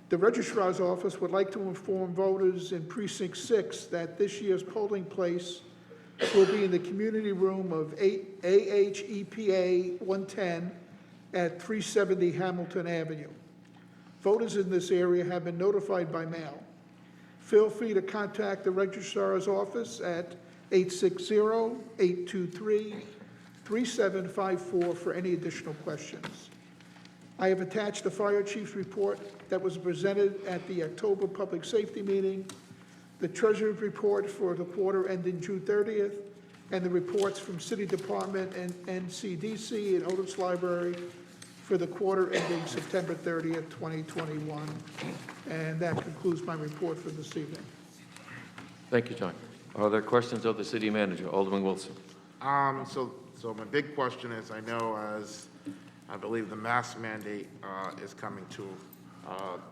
The Registrar's Office would like to inform voters in Precinct 6 that this year's polling place will be in the community room of AHEPA 110 at 370 Hamilton Avenue. Voters in this area have been notified by mail. Feel free to contact the Registrar's Office at 860-823-3754 for any additional questions. I have attached the Fire Chief's report that was presented at the October Public Safety meeting, the Treasurer's report for the quarter ending June 30th, and the reports from City Department and NCDC and Otis Library for the quarter ending September 30th, 2021. And that concludes my report for this evening. Thank you, John. Are there questions of the city manager? Alderman Wilson. So my big question is, I know as I believe the mask mandate is coming to,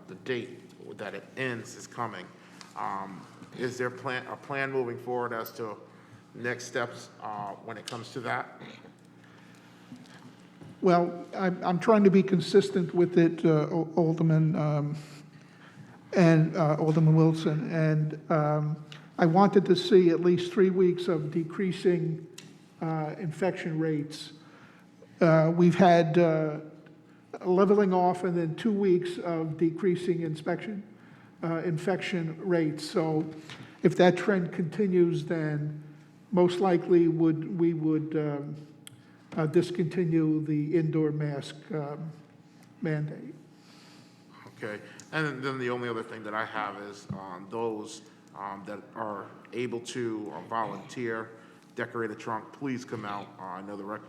the date that it ends is coming. Is there a plan moving forward as to next steps when it comes to that? Well, I'm trying to be consistent with it, Alderman and Alderman Wilson, and I wanted to see at least 3 weeks of decreasing infection rates. We've had leveling off and then 2 weeks of decreasing infection rates. So if that trend continues, then most likely we would discontinue the indoor mask mandate. Okay, and then the only other thing that I have is those that are able to volunteer, decorate a trunk, please come out. I know the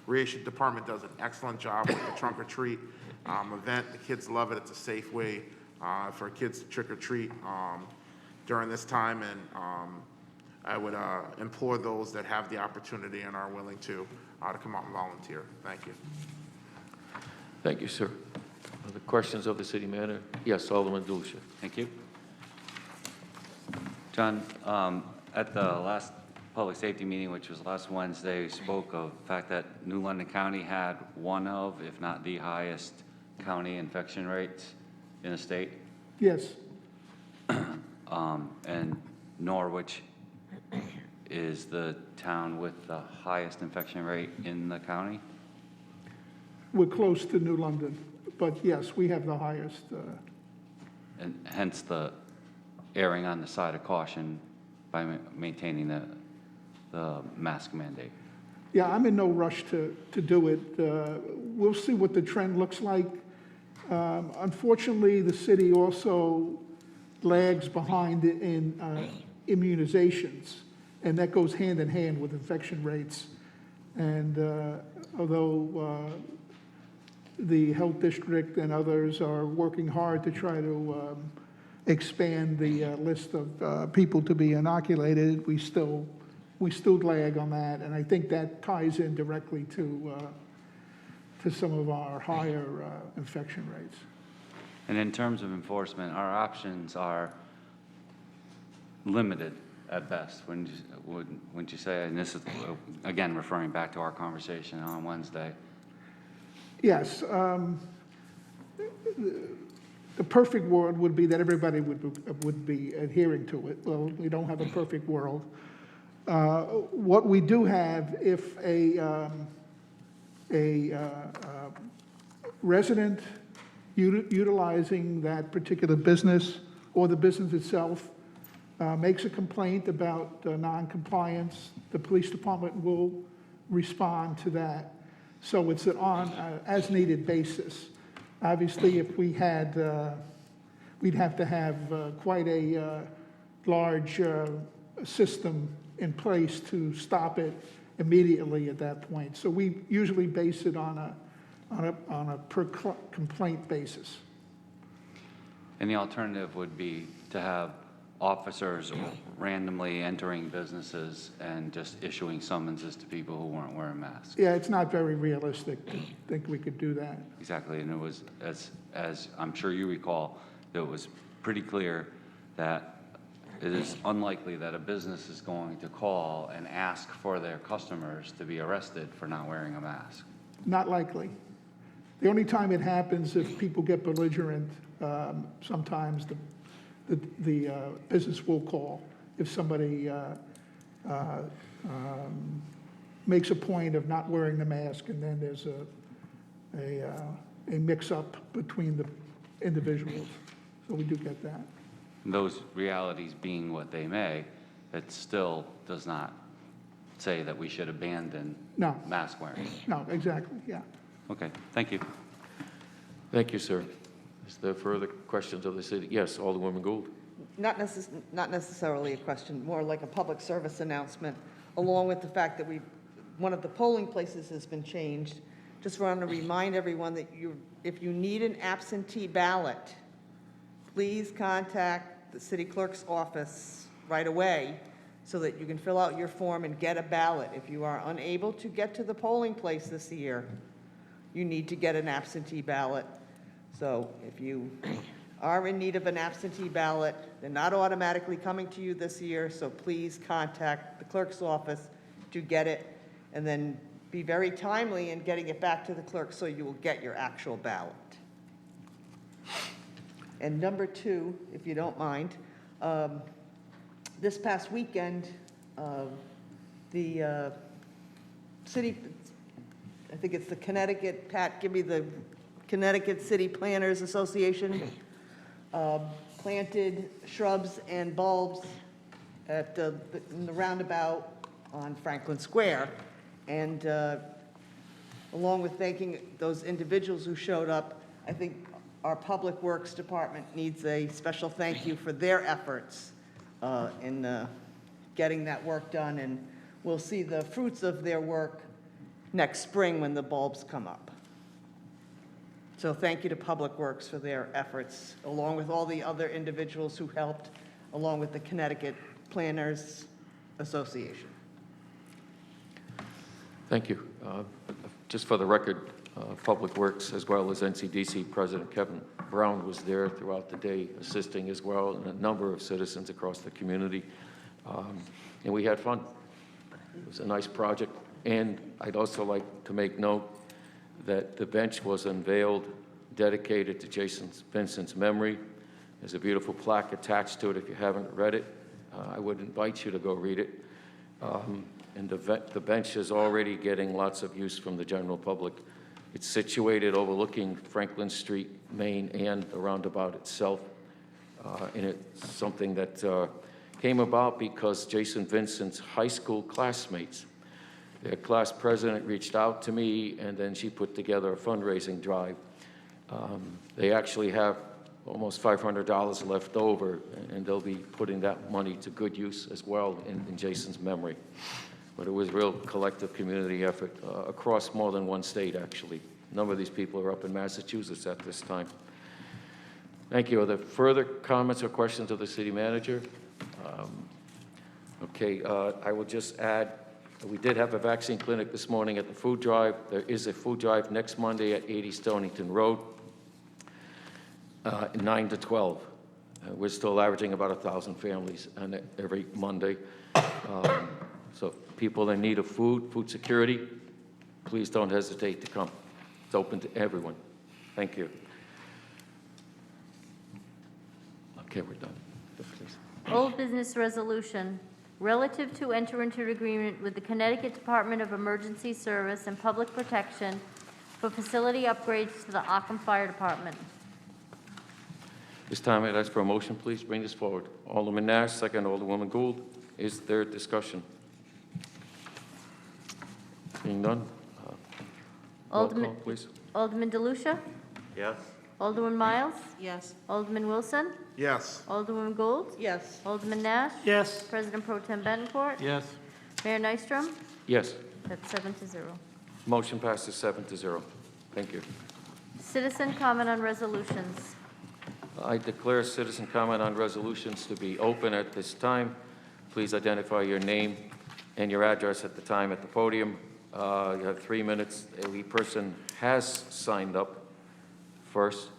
Recreation Department does an excellent job with the trunk or treat event. The kids love it. It's a safe way for kids to trick or treat during this time, and I would implore those that have the opportunity and are willing to come out and volunteer. Thank you. Thank you, sir. Other questions of the city manager? Yes, Alderman Delusha. Thank you. John, at the last public safety meeting, which was last Wednesday, we spoke of the fact that New London County had one of, if not the highest county infection rates in the state. Yes, And Norwich is the town with the highest infection rate in the county. we're close to New London, but yes, we have the highest. And hence the erring on the side of caution by maintaining the mask mandate. Yeah, I'm in no rush to do it. We'll see what the trend looks like. Unfortunately, the city also lags behind in immunizations, and that goes hand in hand with infection rates. And although the health district and others are working hard to try to expand the list of people to be inoculated, we still lag on that, and I think that ties in directly to some of our higher infection rates. And in terms of enforcement, our options are limited at best. Wouldn't you say, and this is, again, referring back to our conversation on Wednesday. Yes. The perfect world would be that everybody would be adhering to it. Well, we don't have a perfect world. What we do have, if a resident utilizing that particular business or the business itself makes a complaint about non-compliance, the police department will respond to that. So it's on an as-needed basis. Obviously, if we had, we'd have to have quite a large system in place to stop it immediately at that point. So we usually base it on a per complaint basis. And the alternative would be to have officers randomly entering businesses and just issuing summonses to people who weren't wearing masks. Yeah, it's not very realistic to think we could do that. Exactly, and it was, as I'm sure you recall, it was pretty clear that it is unlikely that a business is going to call and ask for their customers to be arrested for not wearing a mask. Not likely. The only time it happens if people get belligerent, sometimes the business will call if somebody makes a point of not wearing the mask, and then there's a mix-up between the individuals. So we do get that. Those realities being what they may, it still does not say that we should abandon No. mask wearing. No, exactly, yeah. Okay, thank you. Thank you, sir. Is there further questions of the city? Yes, Alderwoman Gould. Not necessarily a question, more like a public service announcement, along with the fact that one of the polling places has been changed. Just want to remind everyone that if you need an absentee ballot, please contact the city clerk's office right away so that you can fill out your form and get a ballot. If you are unable to get to the polling place this year, you need to get an absentee ballot. So if you are in need of an absentee ballot, they're not automatically coming to you this year, so please contact the clerk's office to get it, and then be very timely in getting it back to the clerk so you will get your actual ballot. And number two, if you don't mind, this past weekend, the city, I think it's the Connecticut, Pat, give me the Connecticut City Planners Association, planted shrubs and bulbs in the roundabout on Franklin Square. And along with thanking those individuals who showed up, I think our Public Works Department needs a special thank you for their efforts in getting that work done. And we'll see the fruits of their work next spring when the bulbs come up. So thank you to Public Works for their efforts, along with all the other individuals who helped, along with the Connecticut Planners Association. Thank you. Just for the record, Public Works as well as NCDC President Kevin Brown was there throughout the day assisting as well, and a number of citizens across the community. And we had fun. It was a nice project. And I'd also like to make note that the bench was unveiled, dedicated to Jason Vincent's memory. There's a beautiful plaque attached to it. If you haven't read it, I would invite you to go read it. And the bench is already getting lots of use from the general public. It's situated overlooking Franklin Street, Main, and the roundabout itself. And it's something that came about because Jason Vincent's high school classmates, their class president reached out to me, and then she put together a fundraising drive. They actually have almost $500 left over, and they'll be putting that money to good use as well in Jason's memory. But it was a real collective community effort across more than one state, actually. A number of these people are up in Massachusetts at this time. Thank you. Are there further comments or questions of the city manager? Okay, I will just add, we did have a vaccine clinic this morning at the food drive. There is a food drive next Monday at 80 Stonington Road, 9 to 12. We're still averaging about 1,000 families on every Monday. So people in need of food security, please don't hesitate to come. It's open to everyone. Thank you. Okay, we're done. Please. Old business resolution relative to enter into agreement with the Connecticut Department of Emergency Service and Public Protection for facility upgrades to the Ockham Fire Department. This time I'd ask for a motion, please. Bring this forward. Alderman Nash, second Alderwoman Gould. Is there discussion? Being none. Roll call, please. Alderman DeLucia? Yes. Alderman Miles? Yes. Alderman Wilson? Yes. Alderwoman Gould? Yes. Alderman Nash? Yes. President Pro Tem Bettencourt? Yes. Mayor Nystrom? Yes. That's 7-0. Motion passes 7-0. Thank you. Citizen comment on resolutions. I declare citizen comment on resolutions to be open at this time. Please identify your name and your address at the time at the podium. You have 3 minutes. A person has signed up first.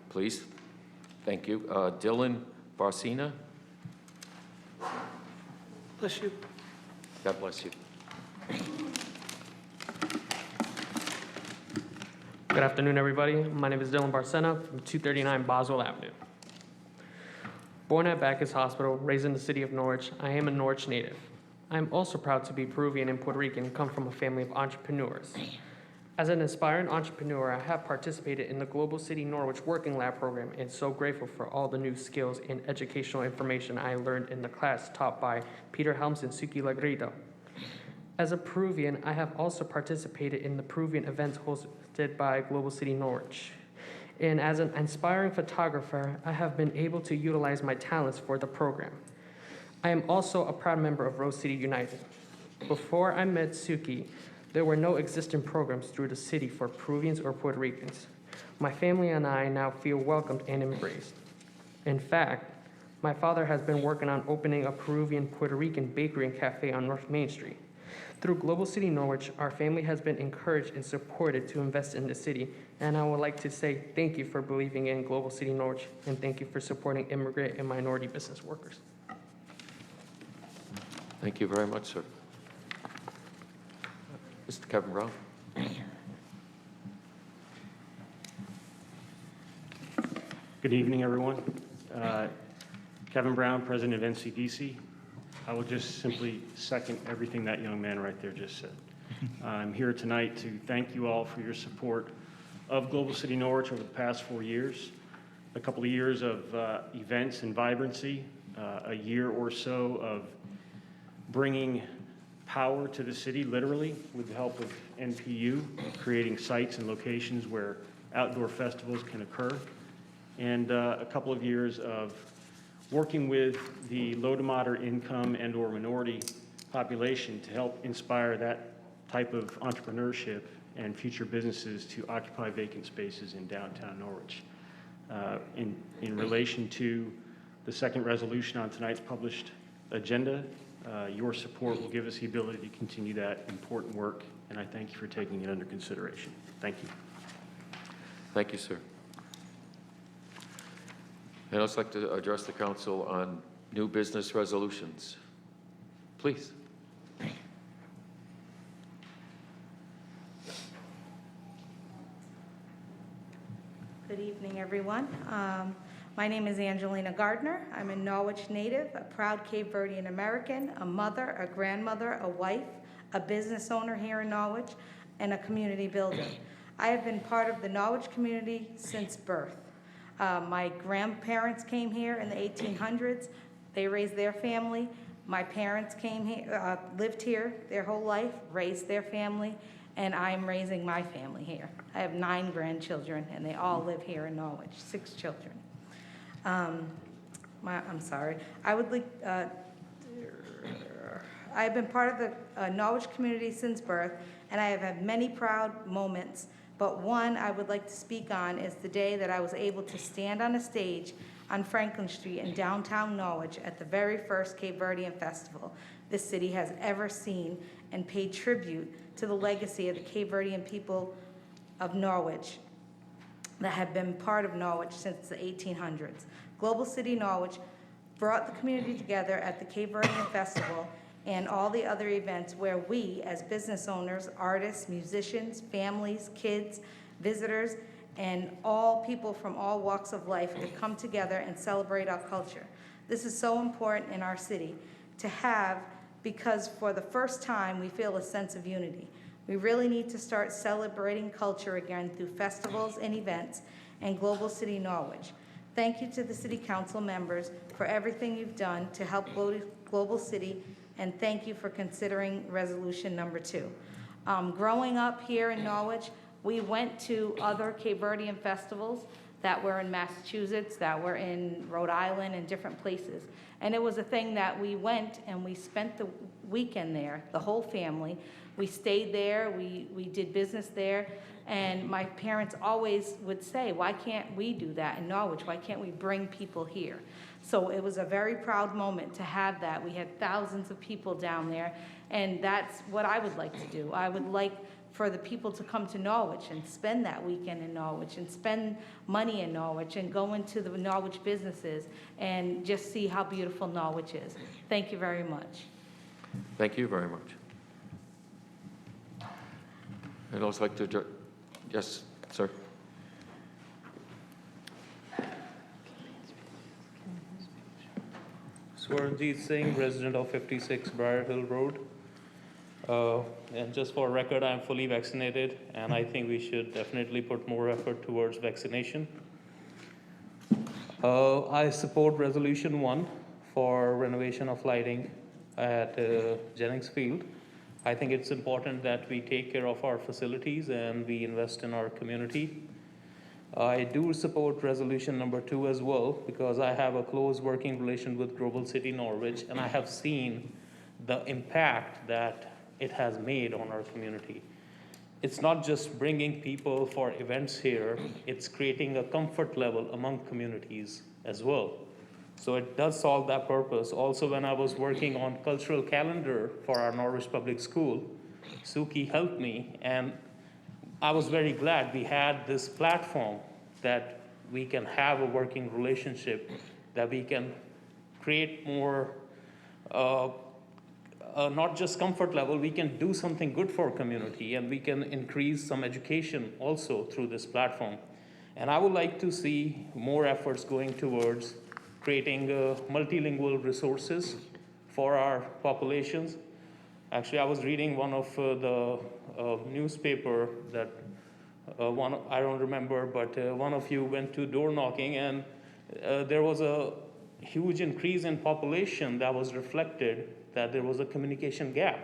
Please. Thank you. Dylan Barcina. Bless you. God bless you. Good afternoon, everybody. My name is Dylan Barcena from 239 Boswell Avenue. Born at Bacchus Hospital, raised in the city of Norwich, I am a Norwich native. I am also proud to be Peruvian and Puerto Rican and come from a family of entrepreneurs. As an aspiring entrepreneur, I have participated in the Global City Norwich Working Lab program and so grateful for all the new skills and educational information I learned in the class taught by Peter Helms and Suki Lagrito. As a Peruvian, I have also participated in the Peruvian events hosted by Global City Norwich. And as an inspiring photographer, I have been able to utilize my talents for the program. I am also a proud member of Rose City United. Before I met Suki, there were no existing programs through the city for Peruvians or Puerto Ricans. My family and I now feel welcomed and embraced. In fact, my father has been working on opening a Peruvian Puerto Rican bakery and cafe on North Main Street. Through Global City Norwich, our family has been encouraged and supported to invest in the city, and I would like to say thank you for believing in Global City Norwich, and thank you for supporting immigrant and minority business workers. Thank you very much, sir. Mr. Kevin Brown. Good evening, everyone. Kevin Brown, President of NCDC. I will just simply second everything that young man right there just said. I'm here tonight to thank you all for your support of Global City Norwich over the past 4 years. A couple of years of events and vibrancy, a year or so of bringing power to the city, literally, with the help of NPU, creating sites and locations where outdoor festivals can occur, and a couple of years of working with the low to moderate income and or minority population to help inspire that type of entrepreneurship and future businesses to occupy vacant spaces in downtown Norwich. In relation to the second resolution on tonight's published agenda, your support will give us the ability to continue that important work, and I thank you for taking it under consideration. Thank you. Thank you, sir. And I'd also like to address the council on new business resolutions. Please. evening, everyone. My name is Angelina Gardner. I'm a Norwich native, a proud Cape Verdean American, a mother, a grandmother, a wife, a business owner here in Norwich, and a community builder. I have been part of the Norwich community since birth. My grandparents came here in the 1800s. They raised their family. My parents came here, lived here their whole life, raised their family, and I'm raising my family here. I have 9 grandchildren, and they all live here in Norwich, 6 children. I'm sorry. I have been part of the Norwich community since birth, and I have had many proud moments, but one I would like to speak on is the day that I was able to stand on a stage on Franklin Street in downtown Norwich at the very first Cape Verdean Festival this city has ever seen, and paid tribute to the legacy of the Cape Verdean people of Norwich that have been part of Norwich since the 1800s. Global City Norwich brought the community together at the Cape Verdean Festival and all the other events where we, as business owners, artists, musicians, families, kids, visitors, and all people from all walks of life could come together and celebrate our culture. This is so important in our city to have, because for the first time we feel a sense of unity. We really need to start celebrating culture again through festivals and events in Global City Norwich. Thank you to the City Council members for everything you've done to help Global City, and thank you for considering resolution number 2. Growing up here in Norwich, we went to other Cape Verdean festivals that were in Massachusetts, that were in Rhode Island, and different places. And it was a thing that we went and we spent the weekend there, the whole family. We stayed there, we did business there, and my parents always would say, why can't we do that in Norwich? Why can't we bring people here? So it was a very proud moment to have that. We had thousands of people down there, and that's what I would like to do. I would like for the people to come to Norwich and spend that weekend in Norwich and spend money in Norwich and go into the Norwich businesses and just see how beautiful Norwich is. Thank you very much. Thank you very much. I'd also like to, yes, sir. Swaranjeet Singh, resident of 56 Briar Hill Road. And just for record, I'm fully vaccinated, and I think we should definitely put more effort towards vaccination. I support Resolution 1 for renovation of lighting at Jennings Field. I think it's important that we take care of our facilities and we invest in our community. I do support resolution number 2 as well, because I have a close working relation with Global City Norwich, and I have seen the impact that it has made on our community. It's not just bringing people for events here, it's creating a comfort level among communities as well. So it does solve that purpose. Also, when I was working on cultural calendar for our Norwich Public School, Suki helped me, and I was very glad we had this platform that we can have a working relationship, that we can create more, not just comfort level, we can do something good for community, and we can increase some education also through this platform. And I would like to see more efforts going towards creating multilingual resources for our populations. Actually, I was reading one of the newspaper that I don't remember, but one of you went to door knocking, and there was a huge increase in population that was reflected that there was a communication gap,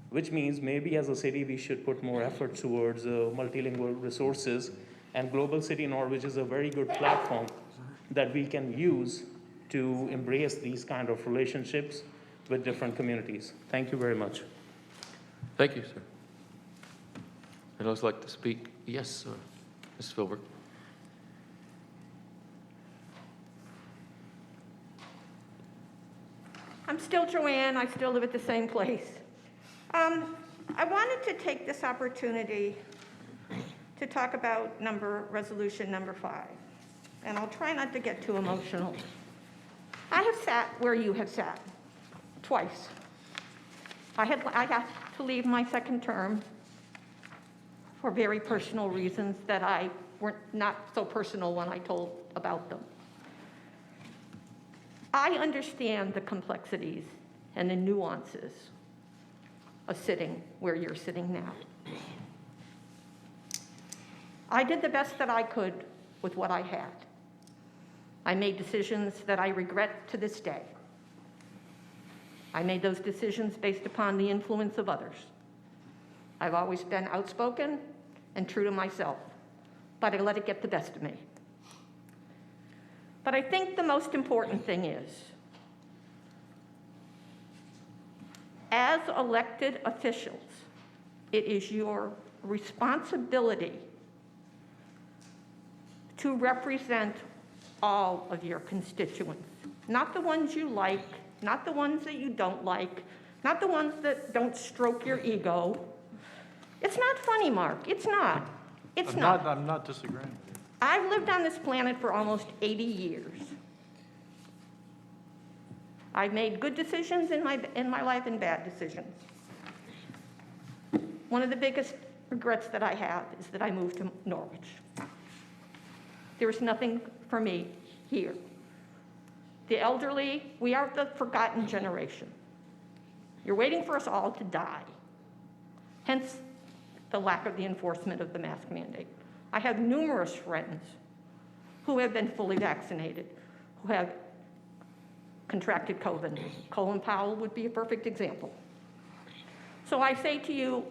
which means maybe as a city we should put more effort towards multilingual resources, and Global City Norwich is a very good platform that we can use to embrace these kind of relationships with different communities. Thank you very much. Thank you, sir. I'd also like to speak. Yes, Ms. Filbert. I'm still Joanne. I still live at the same place. I wanted to take this opportunity to talk about resolution number 5, and I'll try not to get too emotional. I have sat where you have sat twice. I had to leave my second term for very personal reasons that I were not so personal when I told about them. I understand the complexities and the nuances of sitting where you're sitting now. I did the best that I could with what I had. I made decisions that I regret to this day. I made those decisions based upon the influence of others. I've always been outspoken and true to myself, but I let it get the best of me. But I think the most important thing is, as elected officials, it is your responsibility to represent all of your constituents, not the ones you like, not the ones that you don't like, not the ones that don't stroke your ego. It's not funny, Mark. It's not. It's not. I'm not disagreeing. I've lived on this planet for almost 80 years. I've made good decisions in my life and bad decisions. One of the biggest regrets that I have is that I moved to Norwich. There is nothing for me here. The elderly, we are the forgotten generation. You're waiting for us all to die. Hence, the lack of the enforcement of the mask mandate. I have numerous friends who have been fully vaccinated, who have contracted COVID. Colin Powell would be a perfect example. So I say to you,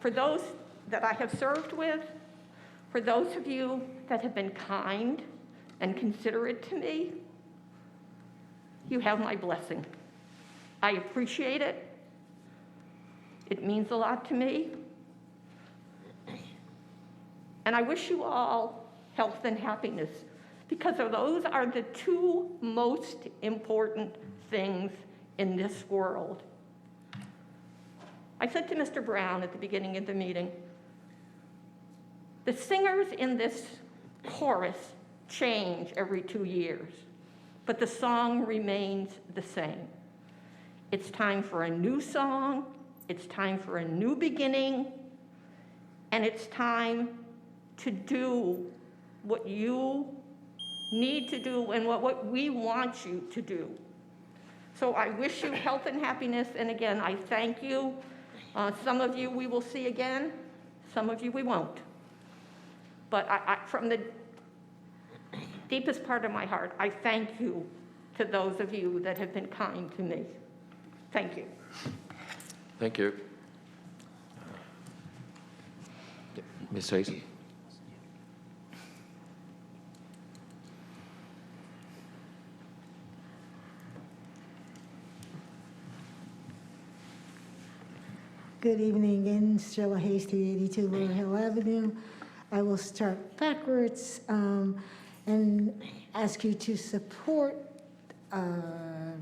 for those that I have served with, for those of you that have been kind and considerate to me, you have my blessing. I appreciate it. It means a lot to me. And I wish you all health and happiness, because those are the two most important things in this world. I said to Mr. Brown at the beginning of the meeting, the singers in this chorus change every 2 years, but the song remains the same. It's time for a new song, it's time for a new beginning, and it's time to do what you need to do and what we want you to do. So I wish you health and happiness, and again, I thank you. Some of you we will see again, some of you we won't. But from the deepest part of my heart, I thank you to those of you that have been kind to me. Thank you. Thank you. Ms. Hayes. Good evening again, Sheila Hayes, 382 Lower Hill Avenue. I will start backwards and ask you to support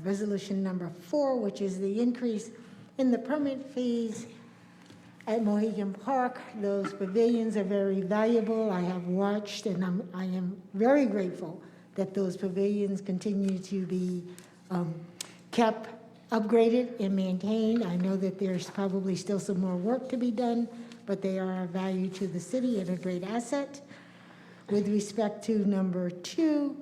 resolution number 4, which is the increase in the permit fees at Mohegan Park. Those pavilions are very valuable. I have watched, and I am very grateful that those pavilions continue to be kept upgraded and maintained. I know that there's probably still some more work to be done, but they are of value to the city and a great asset. With respect to number 2,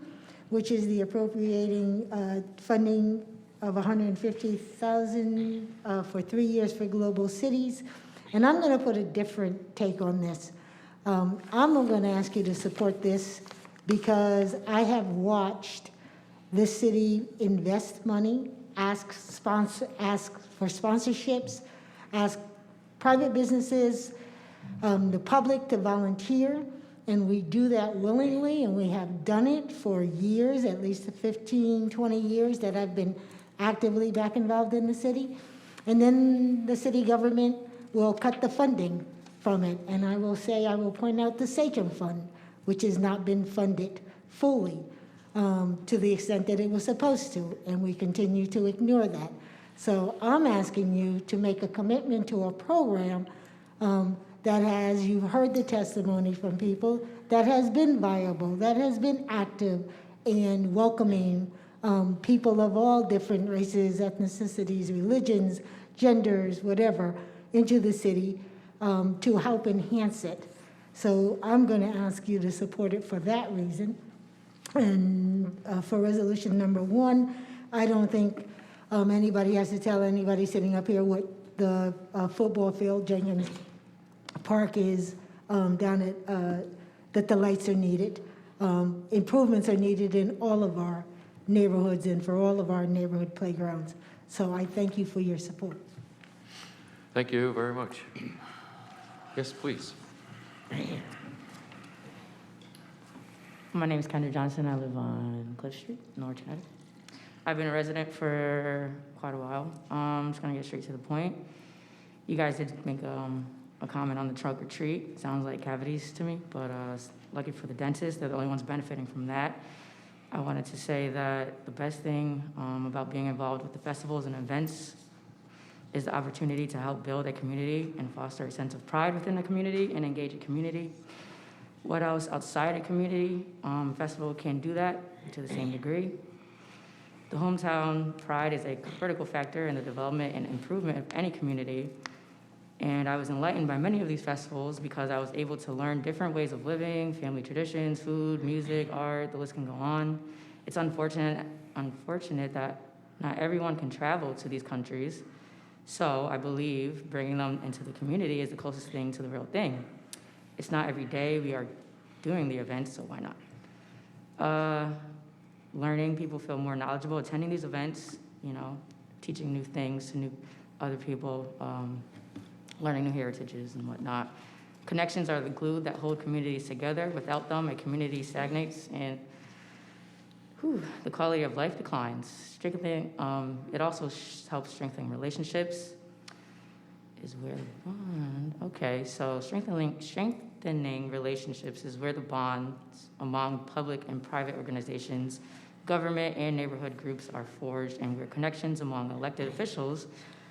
which is the appropriating funding of $150,000 for 3 years for global cities. And I'm going to put a different take on this. I'm going to ask you to support this because I have watched this city invest money, ask for sponsorships, ask private businesses, the public to volunteer, and we do that willingly, and we have done it for years, at least 15, 20 years that I've been actively back involved in the city. And then the city government will cut the funding from it. And I will point out the Sachem Fund, which has not been funded fully to the extent that it was supposed to, and we continue to ignore that. So I'm asking you to make a commitment to a program that has, you've heard the testimony from people, that has been viable, that has been active and welcoming people of all different races, ethnicities, religions, genders, whatever, into the city to help enhance it. So I'm going to ask you to support it for that reason. And for resolution number 1, I don't think anybody has to tell anybody sitting up here what the football field, Jenkins Park, is down at, that the lights are needed. Improvements are needed in all of our neighborhoods and for all of our neighborhood playgrounds. So I thank you for your support. Thank you very much. Yes, please. My name is Kendra Johnson. I live on Cliff Street, Norwich, Connecticut. I've been a resident for quite a while. I'm just gonna get straight to the point. You guys did make a comment on the trunk or treat. Sounds like cavities to me, but lucky for the dentist, they're the only ones benefiting from that. I wanted to say that the best thing about being involved with the festivals and events is the opportunity to help build a community and foster a sense of pride within the community and engage a community. What else outside a community festival can do that to the same degree? The hometown pride is a critical factor in the development and improvement of any community. And I was enlightened by many of these festivals because I was able to learn different ways of living, family traditions, food, music, art, the list can go on. It's unfortunate that not everyone can travel to these countries. So I believe bringing them into the community is the closest thing to the real thing. It's not every day we are doing the events, so why not? Learning, people feel more knowledgeable attending these events, you know, teaching new things to new other people, learning new heritages and whatnot. Connections are the glue that hold communities together. Without them, a community stagnates and the quality of life declines. It also helps strengthen relationships. Is where the bond, okay, so strengthening relationships is where the bonds among public and private organizations, government and neighborhood groups are forged, and where connections among elected officials,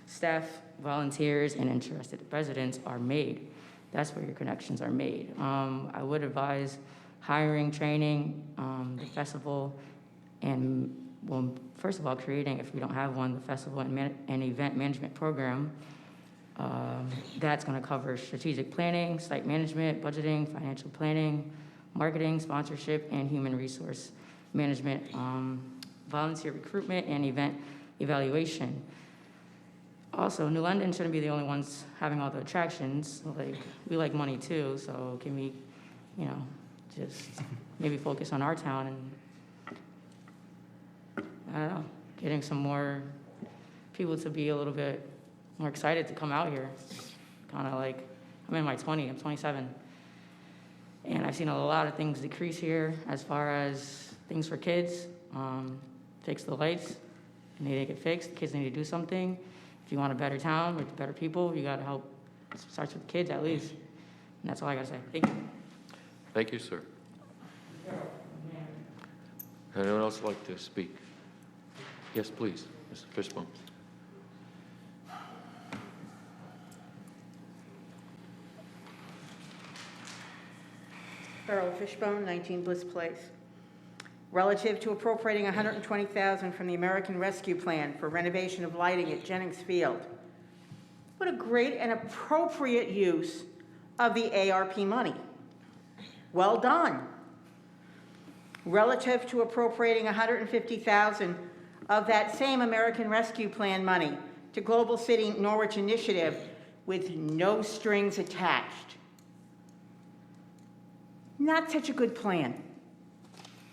staff, volunteers, and interested residents are made. That's where your connections are made. I would advise hiring, training, the festival, and well, first of all, creating, if we don't have one, the festival and event management program. That's going to cover strategic planning, site management, budgeting, financial planning, marketing, sponsorship, and human resource management, volunteer recruitment, and event evaluation. Also, New London shouldn't be the only ones having all the attractions. Like, we like money too, so can we, you know, just maybe focus on our town and, I don't know, getting some more people to be a little bit more excited to come out here. Kind of like, I'm in my 20s, I'm 27. And I've seen a lot of things decrease here as far as things for kids. Fix the lights, they need to get fixed, kids need to do something. If you want a better town with better people, you gotta help, it starts with kids at least. And that's all I gotta say, thank you. Thank you, sir. Anyone else like to speak? Yes, please, Mr. Fishbone. Beryl Fishbone, 19 Bliss Place. Relative to appropriating $120,000 from the American Rescue Plan for renovation of lighting at Jennings Field. What a great and appropriate use of the ARP money. Well done. Relative to appropriating $150,000 of that same American Rescue Plan money to Global City Norwich Initiative with no strings attached. Not such a good plan.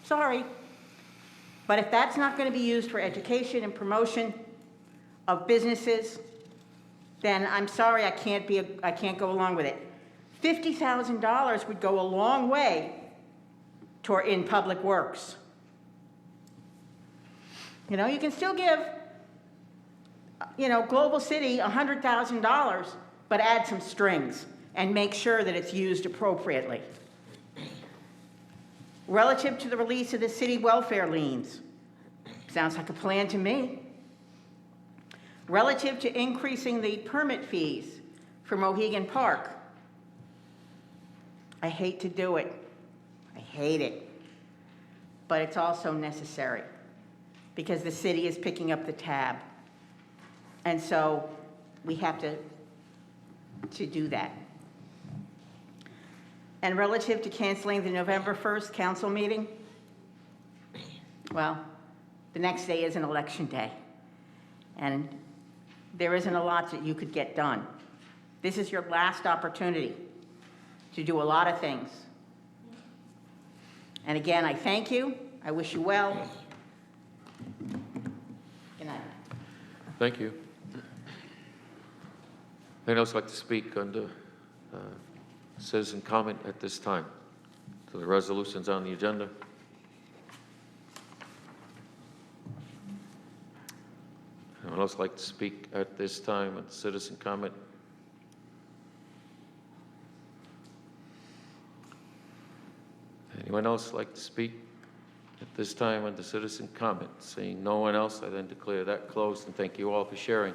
Sorry. But if that's not going to be used for education and promotion of businesses, then I'm sorry, I can't go along with it. $50,000 would go a long way toward in public works. You know, you can still give, you know, Global City $100,000, but add some strings and make sure that it's used appropriately. Relative to the release of the city welfare liens, sounds like a plan to me. Relative to increasing the permit fees for Mohegan Park, I hate to do it. I hate it. But it's also necessary because the city is picking up the tab. And so we have to do that. And relative to canceling the November 1st council meeting, well, the next day is an election day, and there isn't a lot that you could get done. This is your last opportunity to do a lot of things. And again, I thank you. I wish you well. Good night. Thank you. Anyone else like to speak under citizen comment at this time? So the resolutions on the agenda. Anyone else like to speak at this time on citizen comment? Anyone else like to speak at this time on the citizen comment? Seeing no one else, I then declare that closed, and thank you all for sharing.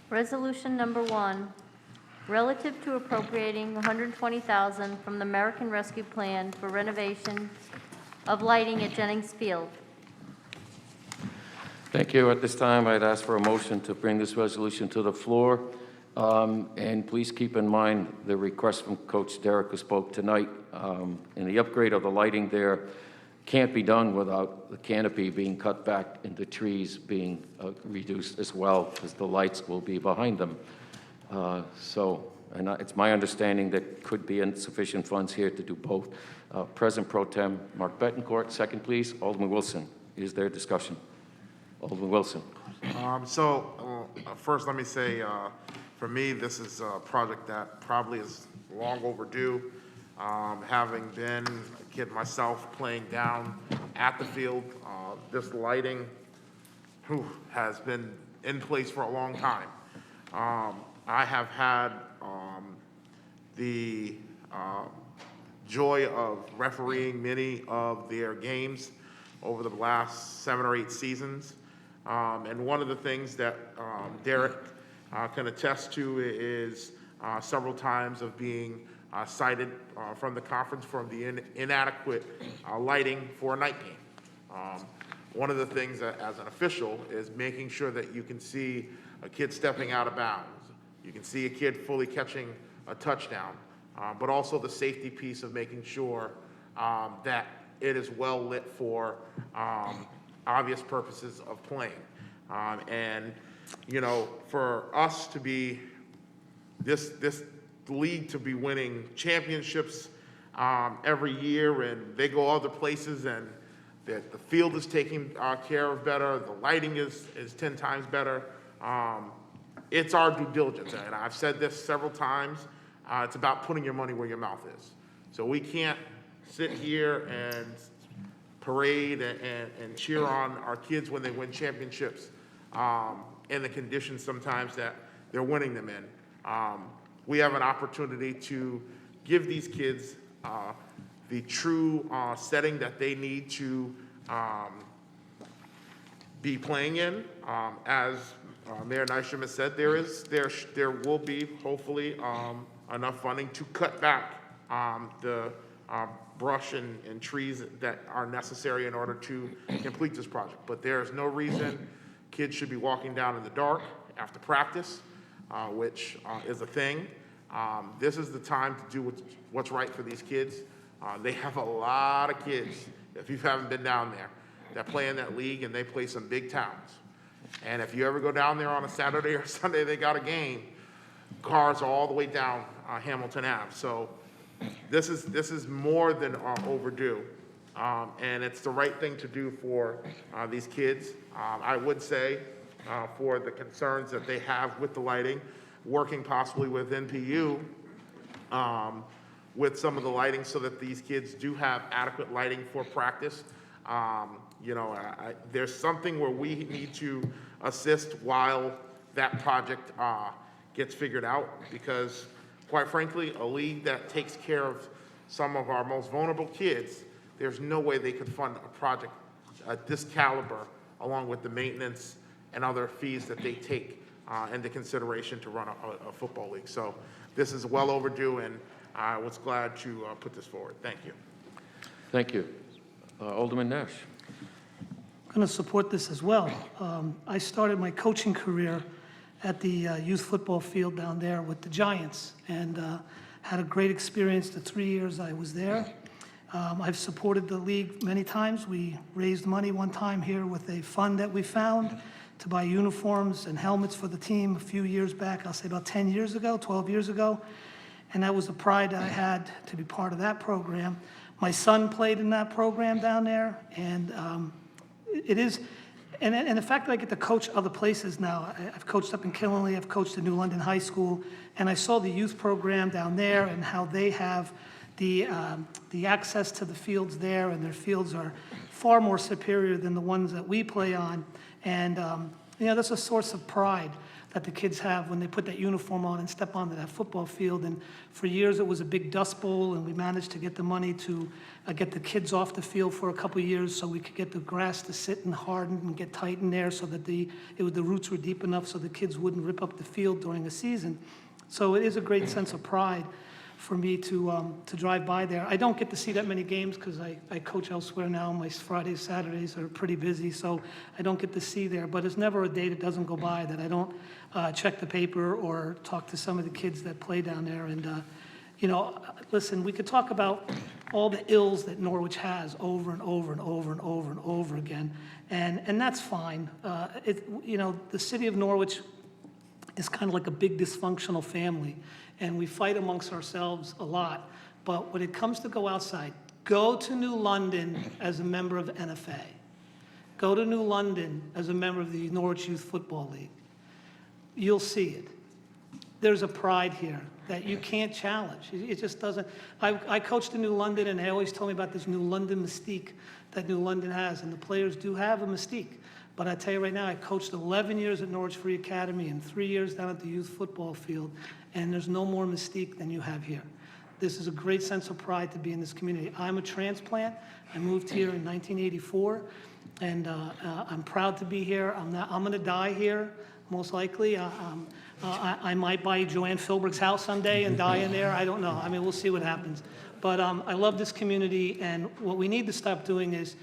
Resolution number 1, relative to appropriating $120,000 from the American Rescue Plan for renovation of lighting at Jennings Field. Thank you. At this time, I'd ask for a motion to bring this resolution to the floor. And please keep in mind the request from Coach Derrick, who spoke tonight. And the upgrade of the lighting there can't be done without the canopy being cut back and the trees being reduced as well, because the lights will be behind them. And it's my understanding that could be insufficient funds here to do both. President Pro Tem Mark Betancourt, second please. Alderman Wilson, is there discussion? Alderman Wilson. First let me say, for me, this is a project that probably is long overdue. Having been a kid myself playing down at the field, this lighting has been in place for a long time. I have had the joy of refereeing many of their games over the last 7 or 8 seasons. And one of the things that Derrick can attest to is several times of being cited from the conference from the inadequate lighting for a night game. One of the things that, as an official, is making sure that you can see a kid stepping out of bounds. You can see a kid fully catching a touchdown, but also the safety piece of making sure that it is well lit for obvious purposes of playing. And, you know, for us to be, this league to be winning championships every year, and they go other places, and that the field is taken care of better, the lighting is 10 times better. It's our due diligence, and I've said this several times, it's about putting your money where your mouth is. So we can't sit here and parade and cheer on our kids when they win championships in the conditions sometimes that they're winning them in. We have an opportunity to give these kids the true setting that they need to be playing in. As Mayor Nystrom has said, there will be hopefully enough funding to cut back the brush and trees that are necessary in order to complete this project. But there is no reason kids should be walking down in the dark after practice, which is a thing. This is the time to do what's right for these kids. They have a lot of kids, if you haven't been down there, that play in that league, and they play some big towns. And if you ever go down there on a Saturday or Sunday, they got a game, cars all the way down Hamilton Ave. So this is more than overdue, and it's the right thing to do for these kids. I would say for the concerns that they have with the lighting, working possibly with NPU with some of the lighting so that these kids do have adequate lighting for practice. You know, there's something where we need to assist while that project gets figured out, because quite frankly, a league that takes care of some of our most vulnerable kids, there's no way they could fund a project at this caliber, along with the maintenance and other fees that they take into consideration to run a football league. So this is well overdue, and I was glad to put this forward. Thank you. Thank you. Alderman Nash. I'm going to support this as well. I started my coaching career at the youth football field down there with the Giants, and Had a great experience the 3 years I was there. I've supported the league many times. We raised money one time here with a fund that we found to buy uniforms and helmets for the team a few years back, I'll say about 10 years ago, 12 years ago. And that was the pride that I had to be part of that program. My son played in that program down there, and it is, and the fact that I get to coach other places now, I've coached up in Killingley, I've coached at New London High School, and I saw the youth program down there and how they have the access to the fields there, and their fields are far more superior than the ones that we play on. And, you know, that's a source of pride that the kids have when they put that uniform on and step onto that football field. And for years, it was a big dust bowl, and we managed to get the money to get the kids off the field for a couple of years so we could get the grass to sit and harden and get tight in there so that the roots were deep enough so the kids wouldn't rip up the field during the season. So it is a great sense of pride for me to drive by there. I don't get to see that many games because I coach elsewhere now. My Fridays, Saturdays are pretty busy, so I don't get to see there. But there's never a day that doesn't go by that I don't check the paper or talk to some of the kids that play down there. And, you know, listen, we could talk about all the ills that Norwich has over and over and over and over and over again, and that's fine. You know, the city of Norwich is kind of like a big dysfunctional family, and we fight amongst ourselves a lot. But when it comes to go outside, go to New London as a member of NFA. Go to New London as a member of the Norwich Youth Football League. You'll see it. There's a pride here that you can't challenge. It just doesn't. I coached in New London, and they always told me about this New London mystique that New London has, and the players do have a mystique. But I tell you right now, I coached 11 years at Norwich Free Academy and 3 years down at the youth football field, and there's no more mystique than you have here. This is a great sense of pride to be in this community. I'm a transplant. I moved here in 1984, and I'm proud to be here. I'm going to die here, most likely. I might buy Joanne Philbrick's house someday and die in there. I don't know. I mean, we'll see what happens. But I love this community, and what we need to stop doing is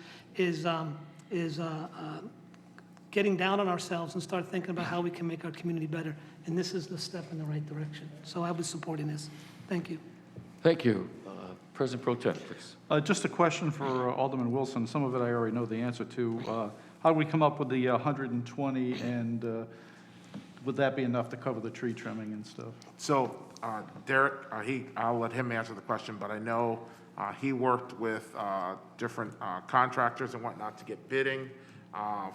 getting down on ourselves and start thinking about how we can make our community better. And this is the step in the right direction. So I was supporting this. Thank you. Thank you. President Pro Tem, please. Just a question for Alderman Wilson. Some of it I already know the answer to. How do we come up with the 120, and would that be enough to cover the tree trimming and stuff? So Derek, I'll let him answer the question, but I know he worked with different contractors and whatnot to get bidding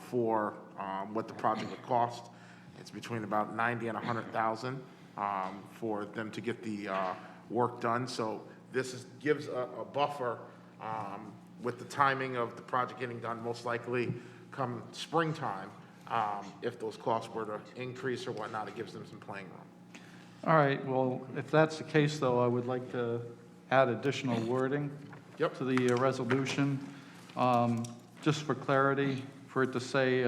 for what the project would cost. It's between about 90 and 100,000 for them to get the work done. So this gives a buffer with the timing of the project getting done, most likely come springtime. If those costs were to increase or whatnot, it gives them some playing room. All right, well, if that's the case, though, I would like to add additional wording to the resolution. Just for clarity, for it to say,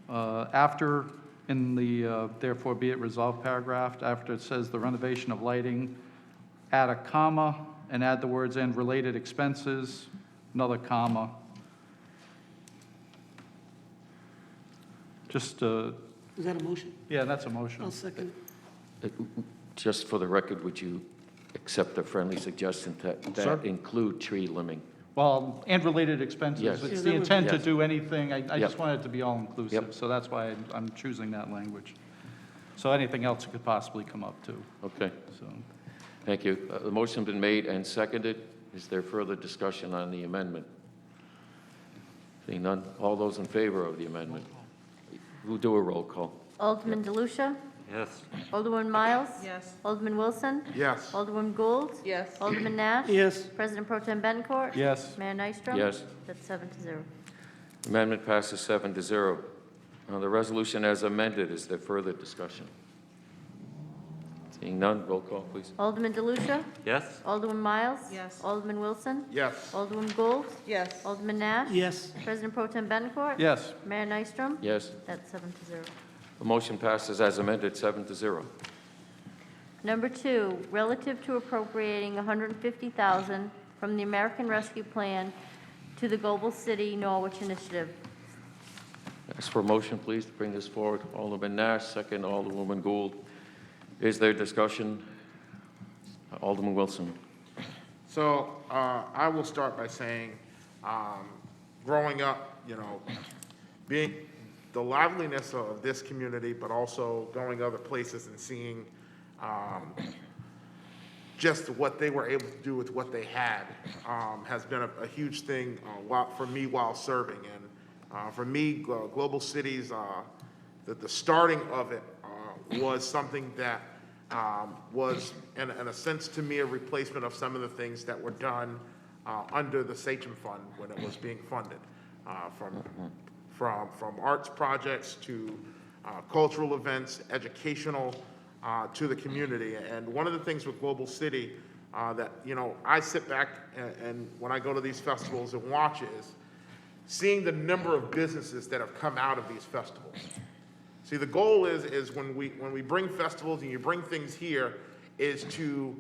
after, in the therefore be it resolved paragraph, after it says the renovation of lighting, add a comma and add the words and related expenses, another comma. Just, Is that a motion? yeah, that's a motion. I'll second. Just for the record, would you accept a friendly suggestion that Sure. include tree limbing? Well, and related expenses. Yes. It's the intent to Yes. do anything. I Yep. just wanted it to be all-inclusive, Yep. so that's why I'm choosing that language. So anything else could possibly come up, too. Okay. So, Thank you. The motion's been made and seconded. Is there further discussion on the amendment? Seeing none, all those in favor of the amendment? We'll do a roll call. Alderman DeLucia? Yes. Alderman Miles? Yes. Alderman Wilson? Yes. Alderman Gould? Yes. Alderman Nash? Yes. President Pro Tem Bettencourt? yes. Mayor Nystrom? Yes. That's 7-0. Amendment passes 7-0. The resolution as amended, is there further discussion? Seeing none, roll call, please. Alderman DeLucia? Yes. Alderman Miles? Yes. Alderman Wilson? Yes. Alderman Gould? Yes. Alderman Nash? Yes. President Pro Tem Bettencourt? Yes. Mayor Nystrom? Yes. That's 7-0. The motion passes as amended, 7-0. Number 2, relative to appropriating $150,000 from the American Rescue Plan to the Global City Norwich Initiative. Ask for a motion, please, to bring this forward. Alderman Nash, second Alderwoman Gould. Is there discussion? Alderman Wilson. So I will start by saying, growing up, being the liveliness of this community, but also going other places and seeing just what they were able to do with what they had has been a huge thing for me while serving. And for me, Global Cities, the starting of it was something that was, in a sense to me, a replacement of some of the things that were done under the Sachem Fund when it was being funded, from arts projects to cultural events, educational, to the community. And one of the things with Global City that, I sit back and when I go to these festivals and watch is seeing the number of businesses that have come out of these festivals. See, the goal is when we bring festivals and you bring things here is to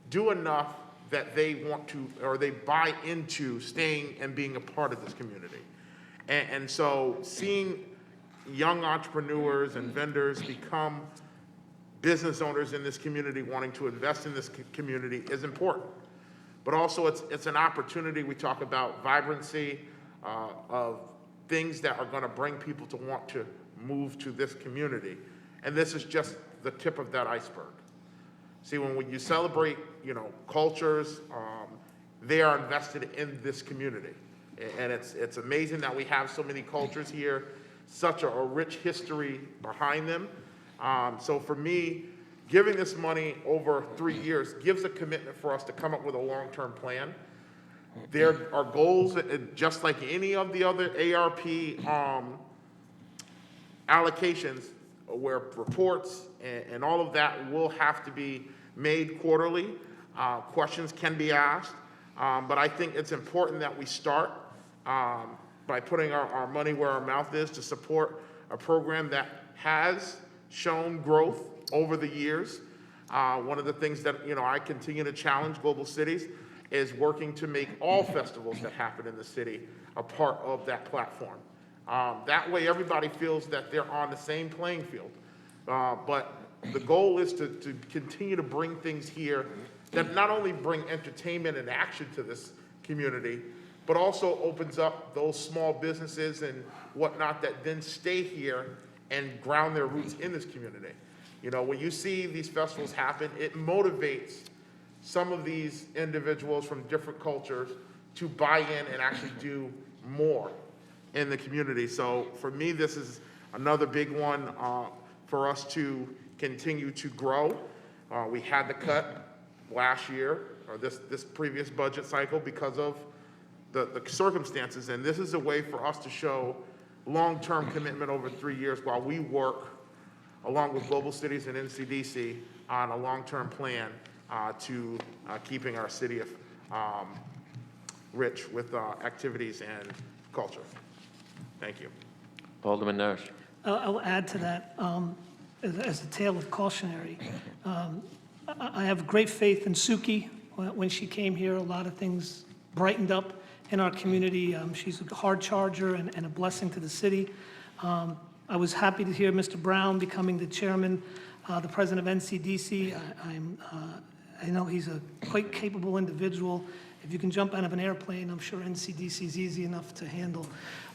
do enough that they want to, or they buy into staying and being a part of this community. And so seeing young entrepreneurs and vendors become business owners in this community wanting to invest in this community is important. But also it's an opportunity. We talk about vibrancy of things that are going to bring people to want to move to this community. And this is just the tip of that iceberg. See, when you celebrate, cultures, they are invested in this community. And it's amazing that we have so many cultures here, such a rich history behind them. So for me, giving this money over 3 years gives a commitment for us to come up with a long-term plan. There are goals, just like any of the other ARP allocations, where reports and all of that will have to be made quarterly. Questions can be asked, but I think it's important that we start by putting our money where our mouth is to support a program that has shown growth over the years. One of the things that I continue to challenge Global Cities is working to make all festivals that happen in the city a part of that platform. That way everybody feels that they're on the same playing field. But the goal is to continue to bring things here that not only bring entertainment and action to this community, but also opens up those small businesses and whatnot that then stay here and ground their roots in this community. When you see these festivals happen, it motivates some of these individuals from different cultures to buy in and actually do more in the community. So for me, this is another big one for us to continue to grow. We had to cut last year, or this previous budget cycle, because of the circumstances, and this is a way for us to show long-term commitment over 3 years while we work along with Global Cities and NCDC on a long-term plan to keeping our city rich with activities and culture. Thank you. Alderman Nash. I'll add to that, as a tale of cautionary. I have great faith in Suki. When she came here, a lot of things brightened up in our community. She's a hard charger and a blessing to the city. I was happy to hear Mr. Brown becoming the chairman, the president of NCDC. I know he's a quite capable individual. If you can jump out of an airplane, I'm sure NCDC is easy enough to handle.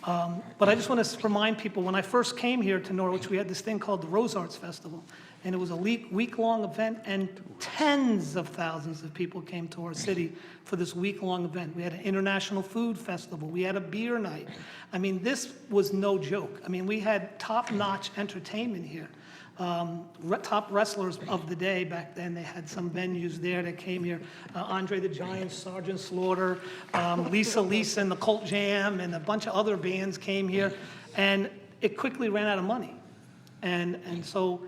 But I just want to remind people, when I first came here to Norwich, we had this thing called the Rose Arts Festival. And it was a week-long event, and tens of thousands of people came to our city for this week-long event. We had an international food festival. We had a beer night. I mean, this was no joke. I mean, we had top-notch entertainment here. Top wrestlers of the day back then, they had some venues there that came here. Andre the Giant, Sergeant Slaughter, Lisa and the Cult Jam, and a bunch of other bands came here. And it quickly ran out of money. And so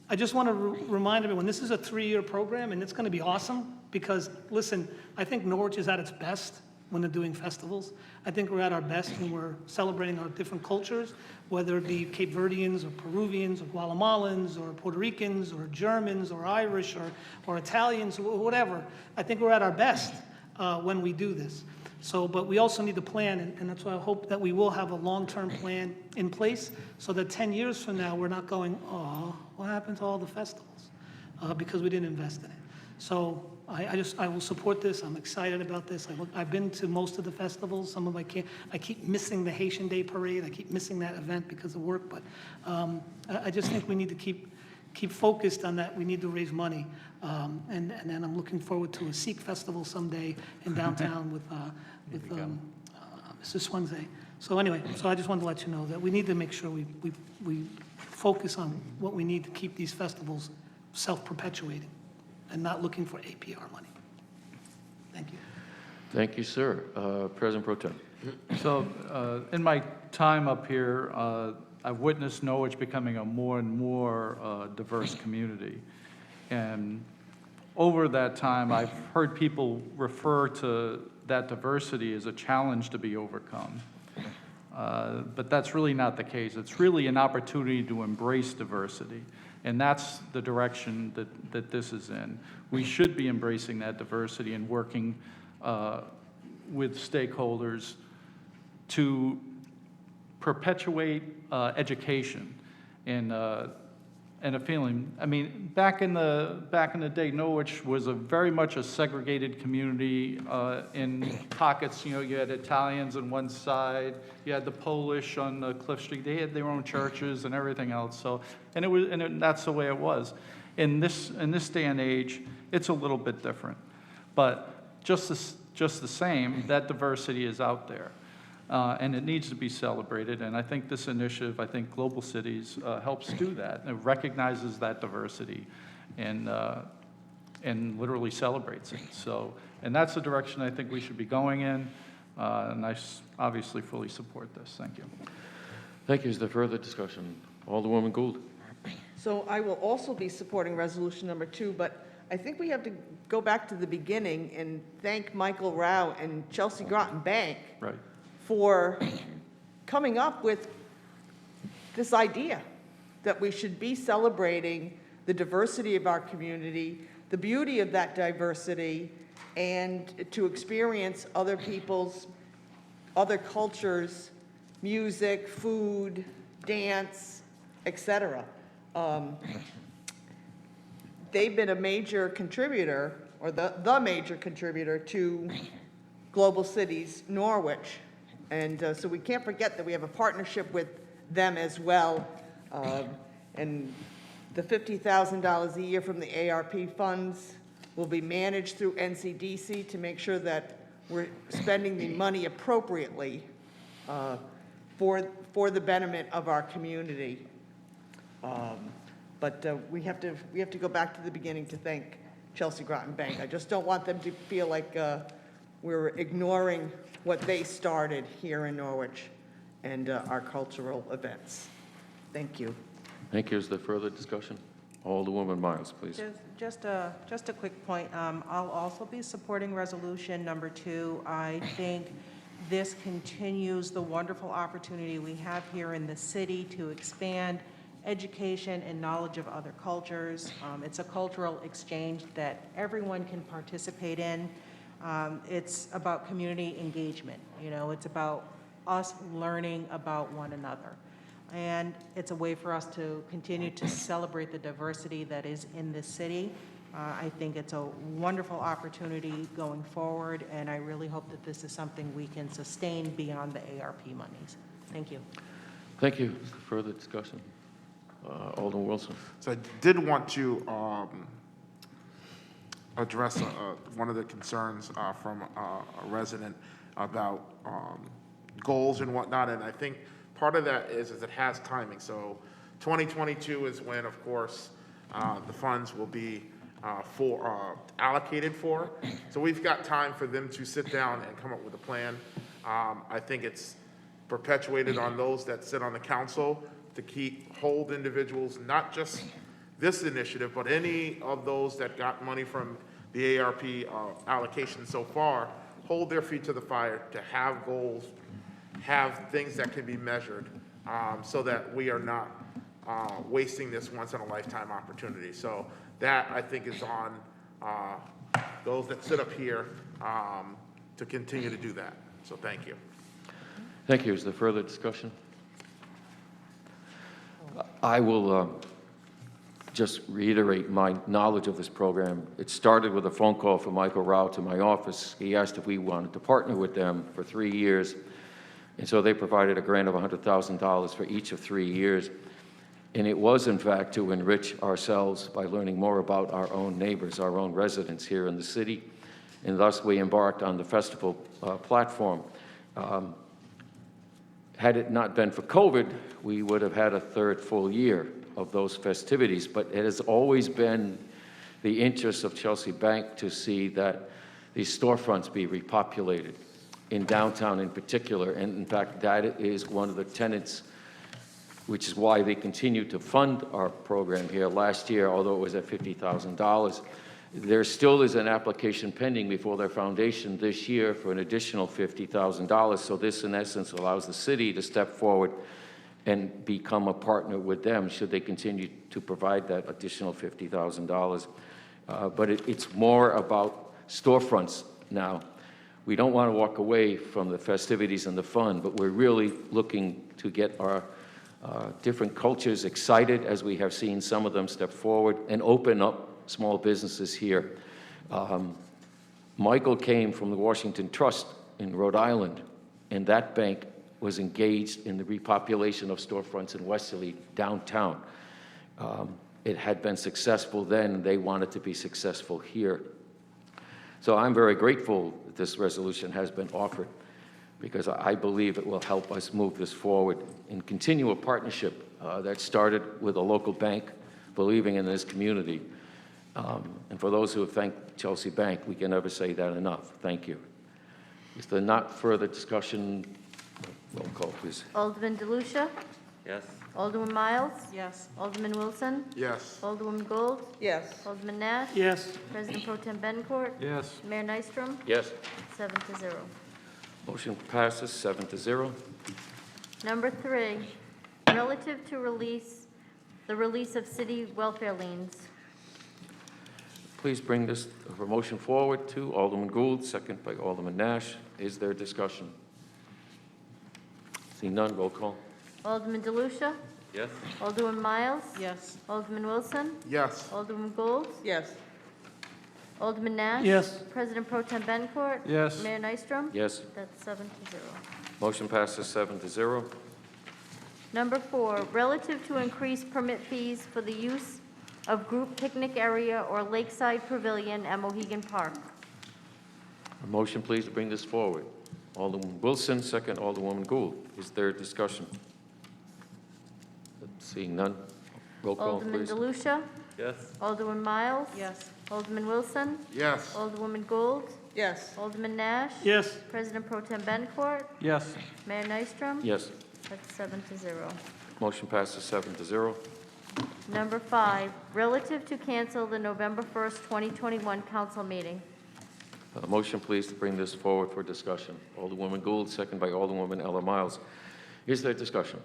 I just want to remind everyone, this is a 3-year program, and it's going to be awesome because, listen, I think Norwich is at its best when they're doing festivals. I think we're at our best when we're celebrating our different cultures, whether it be Cape Verdeans or Peruvians or Guatemalans or Puerto Ricans or Germans or Irish or Italians or whatever. I think we're at our best when we do this. So, but we also need to plan, and that's why I hope that we will have a long-term plan in place so that 10 years from now, we're not going, oh, what happened to all the festivals? Because we didn't invest in it. So I will support this. I'm excited about this. I've been to most of the festivals. Some of I can't. I keep missing the Haitian Day Parade. I keep missing that event because of work. But I just think we need to keep focused on that. We need to raise money. And then I'm looking forward to a Sikh festival someday in downtown with Mr. Swansea. So anyway, so I just wanted to let you know that we need to make sure we focus on what we need to keep these festivals self-perpetuating and not looking for APR money. Thank you. Thank you, sir. President Pro Tem. So in my time up here, I've witnessed Norwich becoming a more and more diverse community. And over that time, I've heard people refer to that diversity as a challenge to be overcome. But that's really not the case. It's really an opportunity to embrace diversity. And that's the direction that this is in. We should be embracing that diversity and working with stakeholders to perpetuate education and a feeling. I mean, back in the day, Norwich was very much a segregated community in pockets. You know, you had Italians on one side, you had the Polish on Cliff Street. They had their own churches and everything else. So, that's the way it was. In this day and age, it's a little bit different. But just the same, that diversity is out there. And it needs to be celebrated, and I think this initiative, I think Global Cities helps do that. It recognizes that diversity and literally celebrates it. So, and that's the direction I think we should be going in, and I obviously fully support this. Thank you. Thank you. Is there further discussion? Alderwoman Gould. So I will also be supporting resolution number 2, but I think we have to go back to the beginning and thank Michael Rao and Chelsea Groton Bank for coming up with this idea that we should be celebrating the diversity of our community, the beauty of that diversity, and to experience other people's, other cultures, music, food, dance, etc. They've been a major contributor, or the major contributor to Global Cities Norwich. And so we can't forget that we have a partnership with them as well. And the $50,000 a year from the ARP funds will be managed through NCDC to make sure that we're spending the money appropriately for the benefit of our community. But we have to go back to the beginning to thank Chelsea Groton Bank. I just don't want them to feel like we're ignoring what they started here in Norwich and our cultural events. Thank you. Thank you. Is there further discussion? Alderwoman Miles, please. Just a quick point. I'll also be supporting resolution number 2. I think this continues the wonderful opportunity we have here in the city to expand education and knowledge of other cultures. It's a cultural exchange that everyone can participate in. It's about community engagement. You know, it's about us learning about one another. And it's a way for us to continue to celebrate the diversity that is in this city. I think it's a wonderful opportunity going forward, and I really hope that this is something we can sustain beyond the ARP monies. Thank you. Thank you. Is there further discussion? Alderman Wilson. So I did want to address one of the concerns from a resident about goals and whatnot, and I think part of that is it has timing. So 2022 is when, of course, the funds will be allocated for. So we've got time for them to sit down and come up with a plan. I think it's perpetuated on those that sit on the council to hold individuals, not just this initiative, but any of those that got money from the ARP allocation so far, hold their feet to the fire to have goals, have things that can be measured, so that we are not wasting this once-in-a-lifetime opportunity. So that, I think, is on those that sit up here to continue to do that. So thank you. Thank you. Is there further discussion? I will just reiterate my knowledge of this program. It started with a phone call from Michael Rao to my office. He asked if we wanted to partner with them for 3 years. And so they provided a grant of $100,000 for each of 3 years. And it was, in fact, to enrich ourselves by learning more about our own neighbors, our own residents here in the city. And thus we embarked on the festival platform. Had it not been for COVID, we would have had a third full year of those festivities. But it has always been the interest of Chelsea Bank to see that these storefronts be repopulated, in downtown in particular. And in fact, that is one of the tenets, which is why they continue to fund our program here. Last year, although it was at $50,000, there still is an application pending before their foundation this year for an additional $50,000. So this, in essence, allows the city to step forward and become a partner with them should they continue to provide that additional $50,000. But it's more about storefronts now. We don't want to walk away from the festivities and the fun, but we're really looking to get our different cultures excited, as we have seen some of them step forward and open up small businesses here. Michael came from the Washington Trust in Rhode Island, and that bank was engaged in the repopulation of storefronts in Westerly downtown. It had been successful then, they wanted to be successful here. So I'm very grateful that this resolution has been offered, because I believe it will help us move this forward and continue a partnership that started with a local bank believing in this community. And for those who have thanked Chelsea Bank, we can never say that enough. Thank you. Is there not further discussion? Roll call, please. Alderman DeLucia? Yes. Alderman Miles? Yes. Alderman Wilson? Yes. Alderwoman Gold? Yes. Alderman Nash? Yes. President Pro Tem Bettencourt? Yes. Mayor Nystrom? Yes. 7-0. Motion passes 7-0. Number 3, relative to the release of city welfare liens. Please bring this motion forward to Alderman Gould, second by Alderman Nash. Is there discussion? Seeing none, roll call. Alderman DeLucia? Yes. Alderman Miles? Yes. Alderman Wilson? Yes. Alderwoman Gold? Yes. Alderman Nash? Yes. President Pro Tem Bettencourt? Yes. Mayor Nystrom? Yes. That's 7-0. Motion passes 7-0. Number 4, relative to increase permit fees for the use of group picnic area or lakeside pavilion at Mohegan Park. A motion, please, to bring this forward. Alderman Wilson, second Alderwoman Gould. Is there discussion? Seeing none, roll call, Alderman please. DeLucia? Yes. Alderman Miles? Yes. Alderman Wilson? Yes. Alderwoman Gould? Yes. Alderman Nash? Yes. President Pro Tem Bettencourt? Yes. Mayor Nystrom? Yes. That's 7-0. Motion passes 7-0. Number 5, relative to cancel the November 1st, 2021 council meeting. A motion, please, to bring this forward for discussion. Alderwoman Gould, second by Alderwoman Ella Miles. Is there discussion?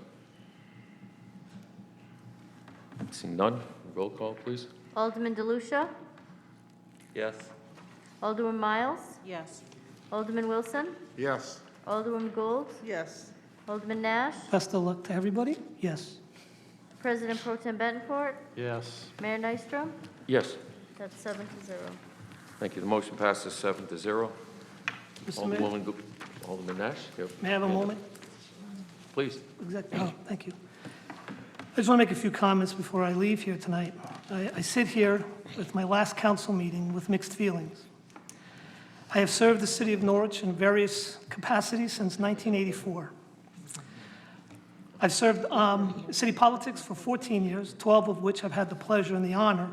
Seeing none, roll call, please. Alderman DeLucia? Yes. Alderman Miles? Yes. Alderman Wilson? Yes. Alderwoman Gould? Yes. Alderman Nash? Best of luck to everybody. Yes. President Pro Tem Bettencourt? Yes. Mayor Nystrom? Yes. That's 7-0. Thank you. The motion passes 7-0. Mr. Mayor, Alderman Nash? you may I have a hand up. moment? Please. Oh, thank you. I just want to make a few comments before I leave here tonight. I sit here with my last council meeting with mixed feelings. I have served the city of Norwich in various capacities since 1984. I've served city politics for 14 years, 12 of which I've had the pleasure and the honor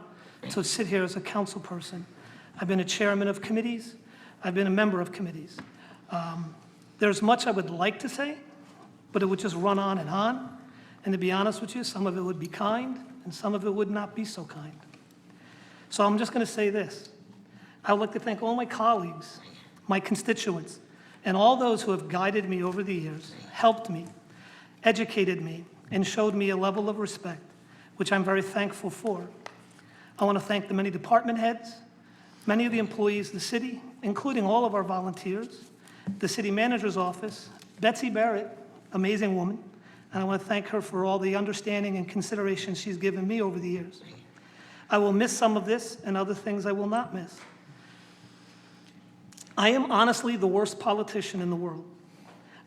to sit here as a council person. I've been a chairman of committees. I've been a member of committees. There's much I would like to say, but it would just run on. And to be honest with you, some of it would be kind, and some of it would not be so kind. So I'm just going to say this. I would like to thank all my colleagues, my constituents, and all those who have guided me over the years, helped me, educated me, and showed me a level of respect, which I'm very thankful for. I want to thank the many department heads, many of the employees of the city, including all of our volunteers, the city manager's office, Betsy Barrett, amazing woman, and I want to thank her for all the understanding and consideration she's given me over the years. I will miss some of this, and other things I will not miss. I am honestly the worst politician in the world.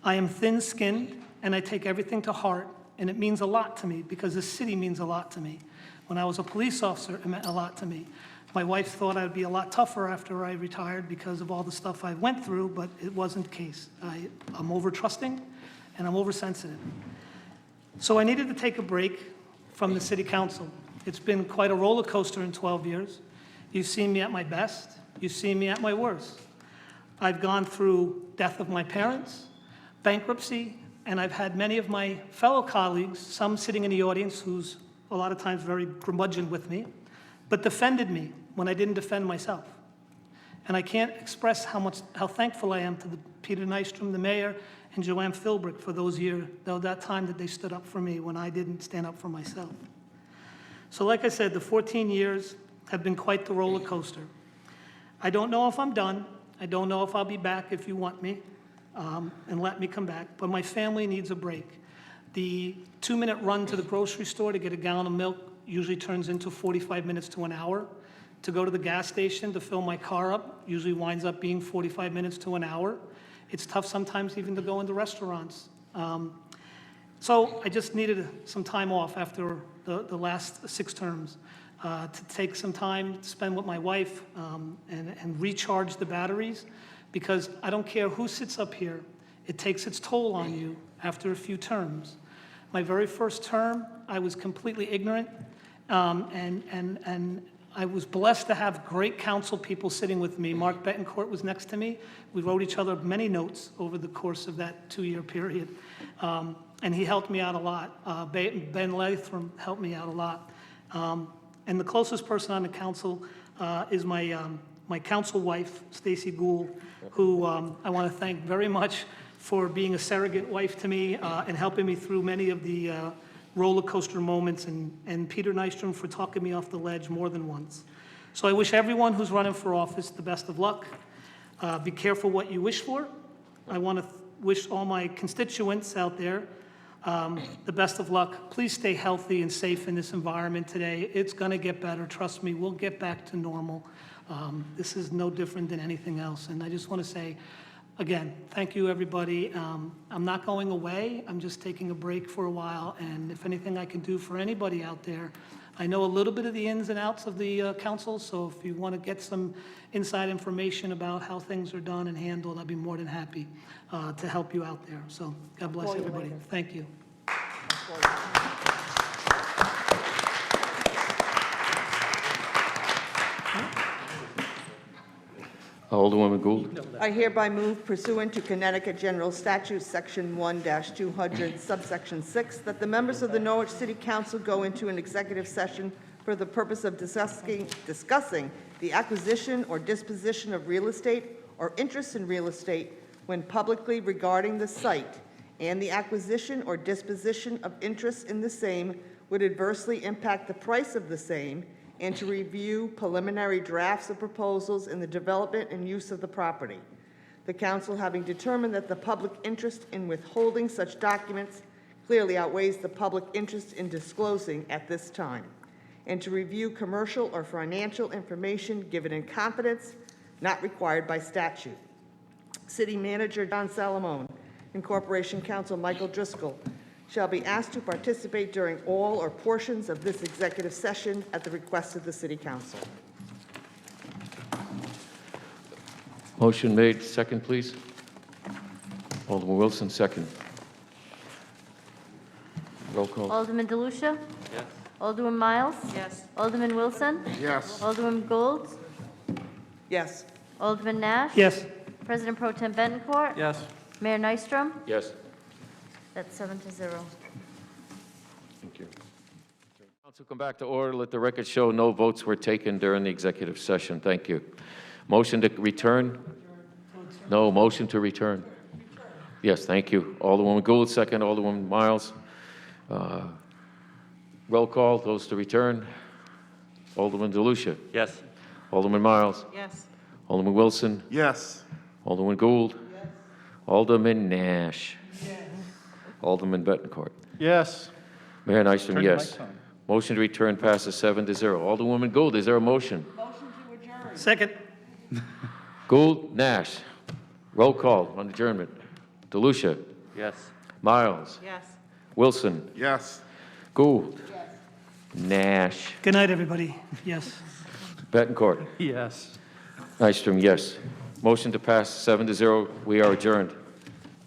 I am thin-skinned, and I take everything to heart, and it means a lot to me because this city means a lot to me. When I was a police officer, it meant a lot to me. My wife thought I'd be a lot tougher after I retired because of all the stuff I went through, but it wasn't the case. I'm over-trusting, and I'm oversensitive. So I needed to take a break from the city council. It's been quite a roller coaster in 12 years. You've seen me at my best. You've seen me at my worst. I've gone through death of my parents, bankruptcy, and I've had many of my fellow colleagues, some sitting in the audience who's a lot of times very curmudgeon with me, but defended me when I didn't defend myself. And I can't express how thankful I am to Peter Nystrom, the mayor, and Joanne Philbrick for that time that they stood up for me when I didn't stand up for myself. So like I said, the 14 years have been quite the roller coaster. I don't know if I'm done. I don't know if I'll be back if you want me, and let me come back, but my family needs a break. The 2-minute run to the grocery store to get a gallon of milk usually turns into 45 minutes to an hour. To go to the gas station to fill my car up usually winds up being 45 minutes to an hour. It's tough sometimes even to go into restaurants. So I just needed some time off after the last 6 terms to take some time to spend with my wife and recharge the batteries, because I don't care who sits up here, it takes its toll on you after a few terms. My very first term, I was completely ignorant, and I was blessed to have great council people sitting with me. Mark Betancourt was next to me. We wrote each other many notes over the course of that 2-year period, and he helped me out a lot. Ben Latham helped me out a lot. And the closest person on the council is my council wife, Stacy Gould, who I want to thank very much for being a surrogate wife to me and helping me through many of the roller coaster moments, and Peter Nystrom for talking me off the ledge more than once. So I wish everyone who's running for office the best of luck. Be careful what you wish for. I want to wish all my constituents out there the best of luck. Please stay healthy and safe in this environment today. It's going to get better. Trust me, we'll get back to normal. This is no different than anything else. And I just want to say, again, thank you, everybody. I'm not going away. I'm just taking a break for a while. And if anything I can do for anybody out there, I know a little bit of the ins and outs of the council, so if you want to get some inside information about how things are done and handled, I'd be more than happy to help you out there. So God bless everybody. Thank you. Alderwoman Gould. I hereby move pursuant to Connecticut General Statute, Section 1-200, subsection 6, that the members of the Norwich City Council go into an executive session for the purpose of discussing the acquisition or disposition of real estate or interest in real estate when publicly regarding the site, and the acquisition or disposition of interest in the same would adversely impact the price of the same, and to review preliminary drafts of proposals in the development and use of the property. The council, having determined that the public interest in withholding such documents clearly outweighs the public interest in disclosing at this time, and to review commercial or financial information given in confidence, not required by statute. City Manager John Salamone and Corporation Counsel Michael Driscoll shall be asked to participate during all or portions of this executive session at the request of the City Council. Motion made. Second, please. Alderman Wilson, second. Roll call. Alderman DeLucia? Yes. Alderman Miles? Yes. Alderman Wilson? Yes. Alderman Gould? Yes. Alderman Nash? Yes. President Pro Tem Bettencourt? Yes. Mayor Nystrom? Yes. That's 7-0. Thank you. Council, come back to order. Let the record show no votes were taken during the executive session. Thank you. Motion to return? No. Motion to return? Yes, thank you. Alderwoman Gould, second. Alderwoman Miles. Roll call. Those to return. Alderman DeLucia. Yes. Alderman Miles. Yes. Alderman Wilson. Yes. Alderman Gould. Yes. Alderman Nash. Yes. Alderman Bettencourt. Yes. Mayor Nystrom, Turning my yes. tongue. Motion to return passes 7-0. Alderwoman Gould, is there a motion? Second. Gould, Nash. Roll call on adjournment. DeLucia. Yes. Miles. Yes. Wilson. Yes. Gould. Nash. Good night, everybody. Yes. Betancourt. Yes. Nystrom, yes. Motion to pass 7-0. We are adjourned.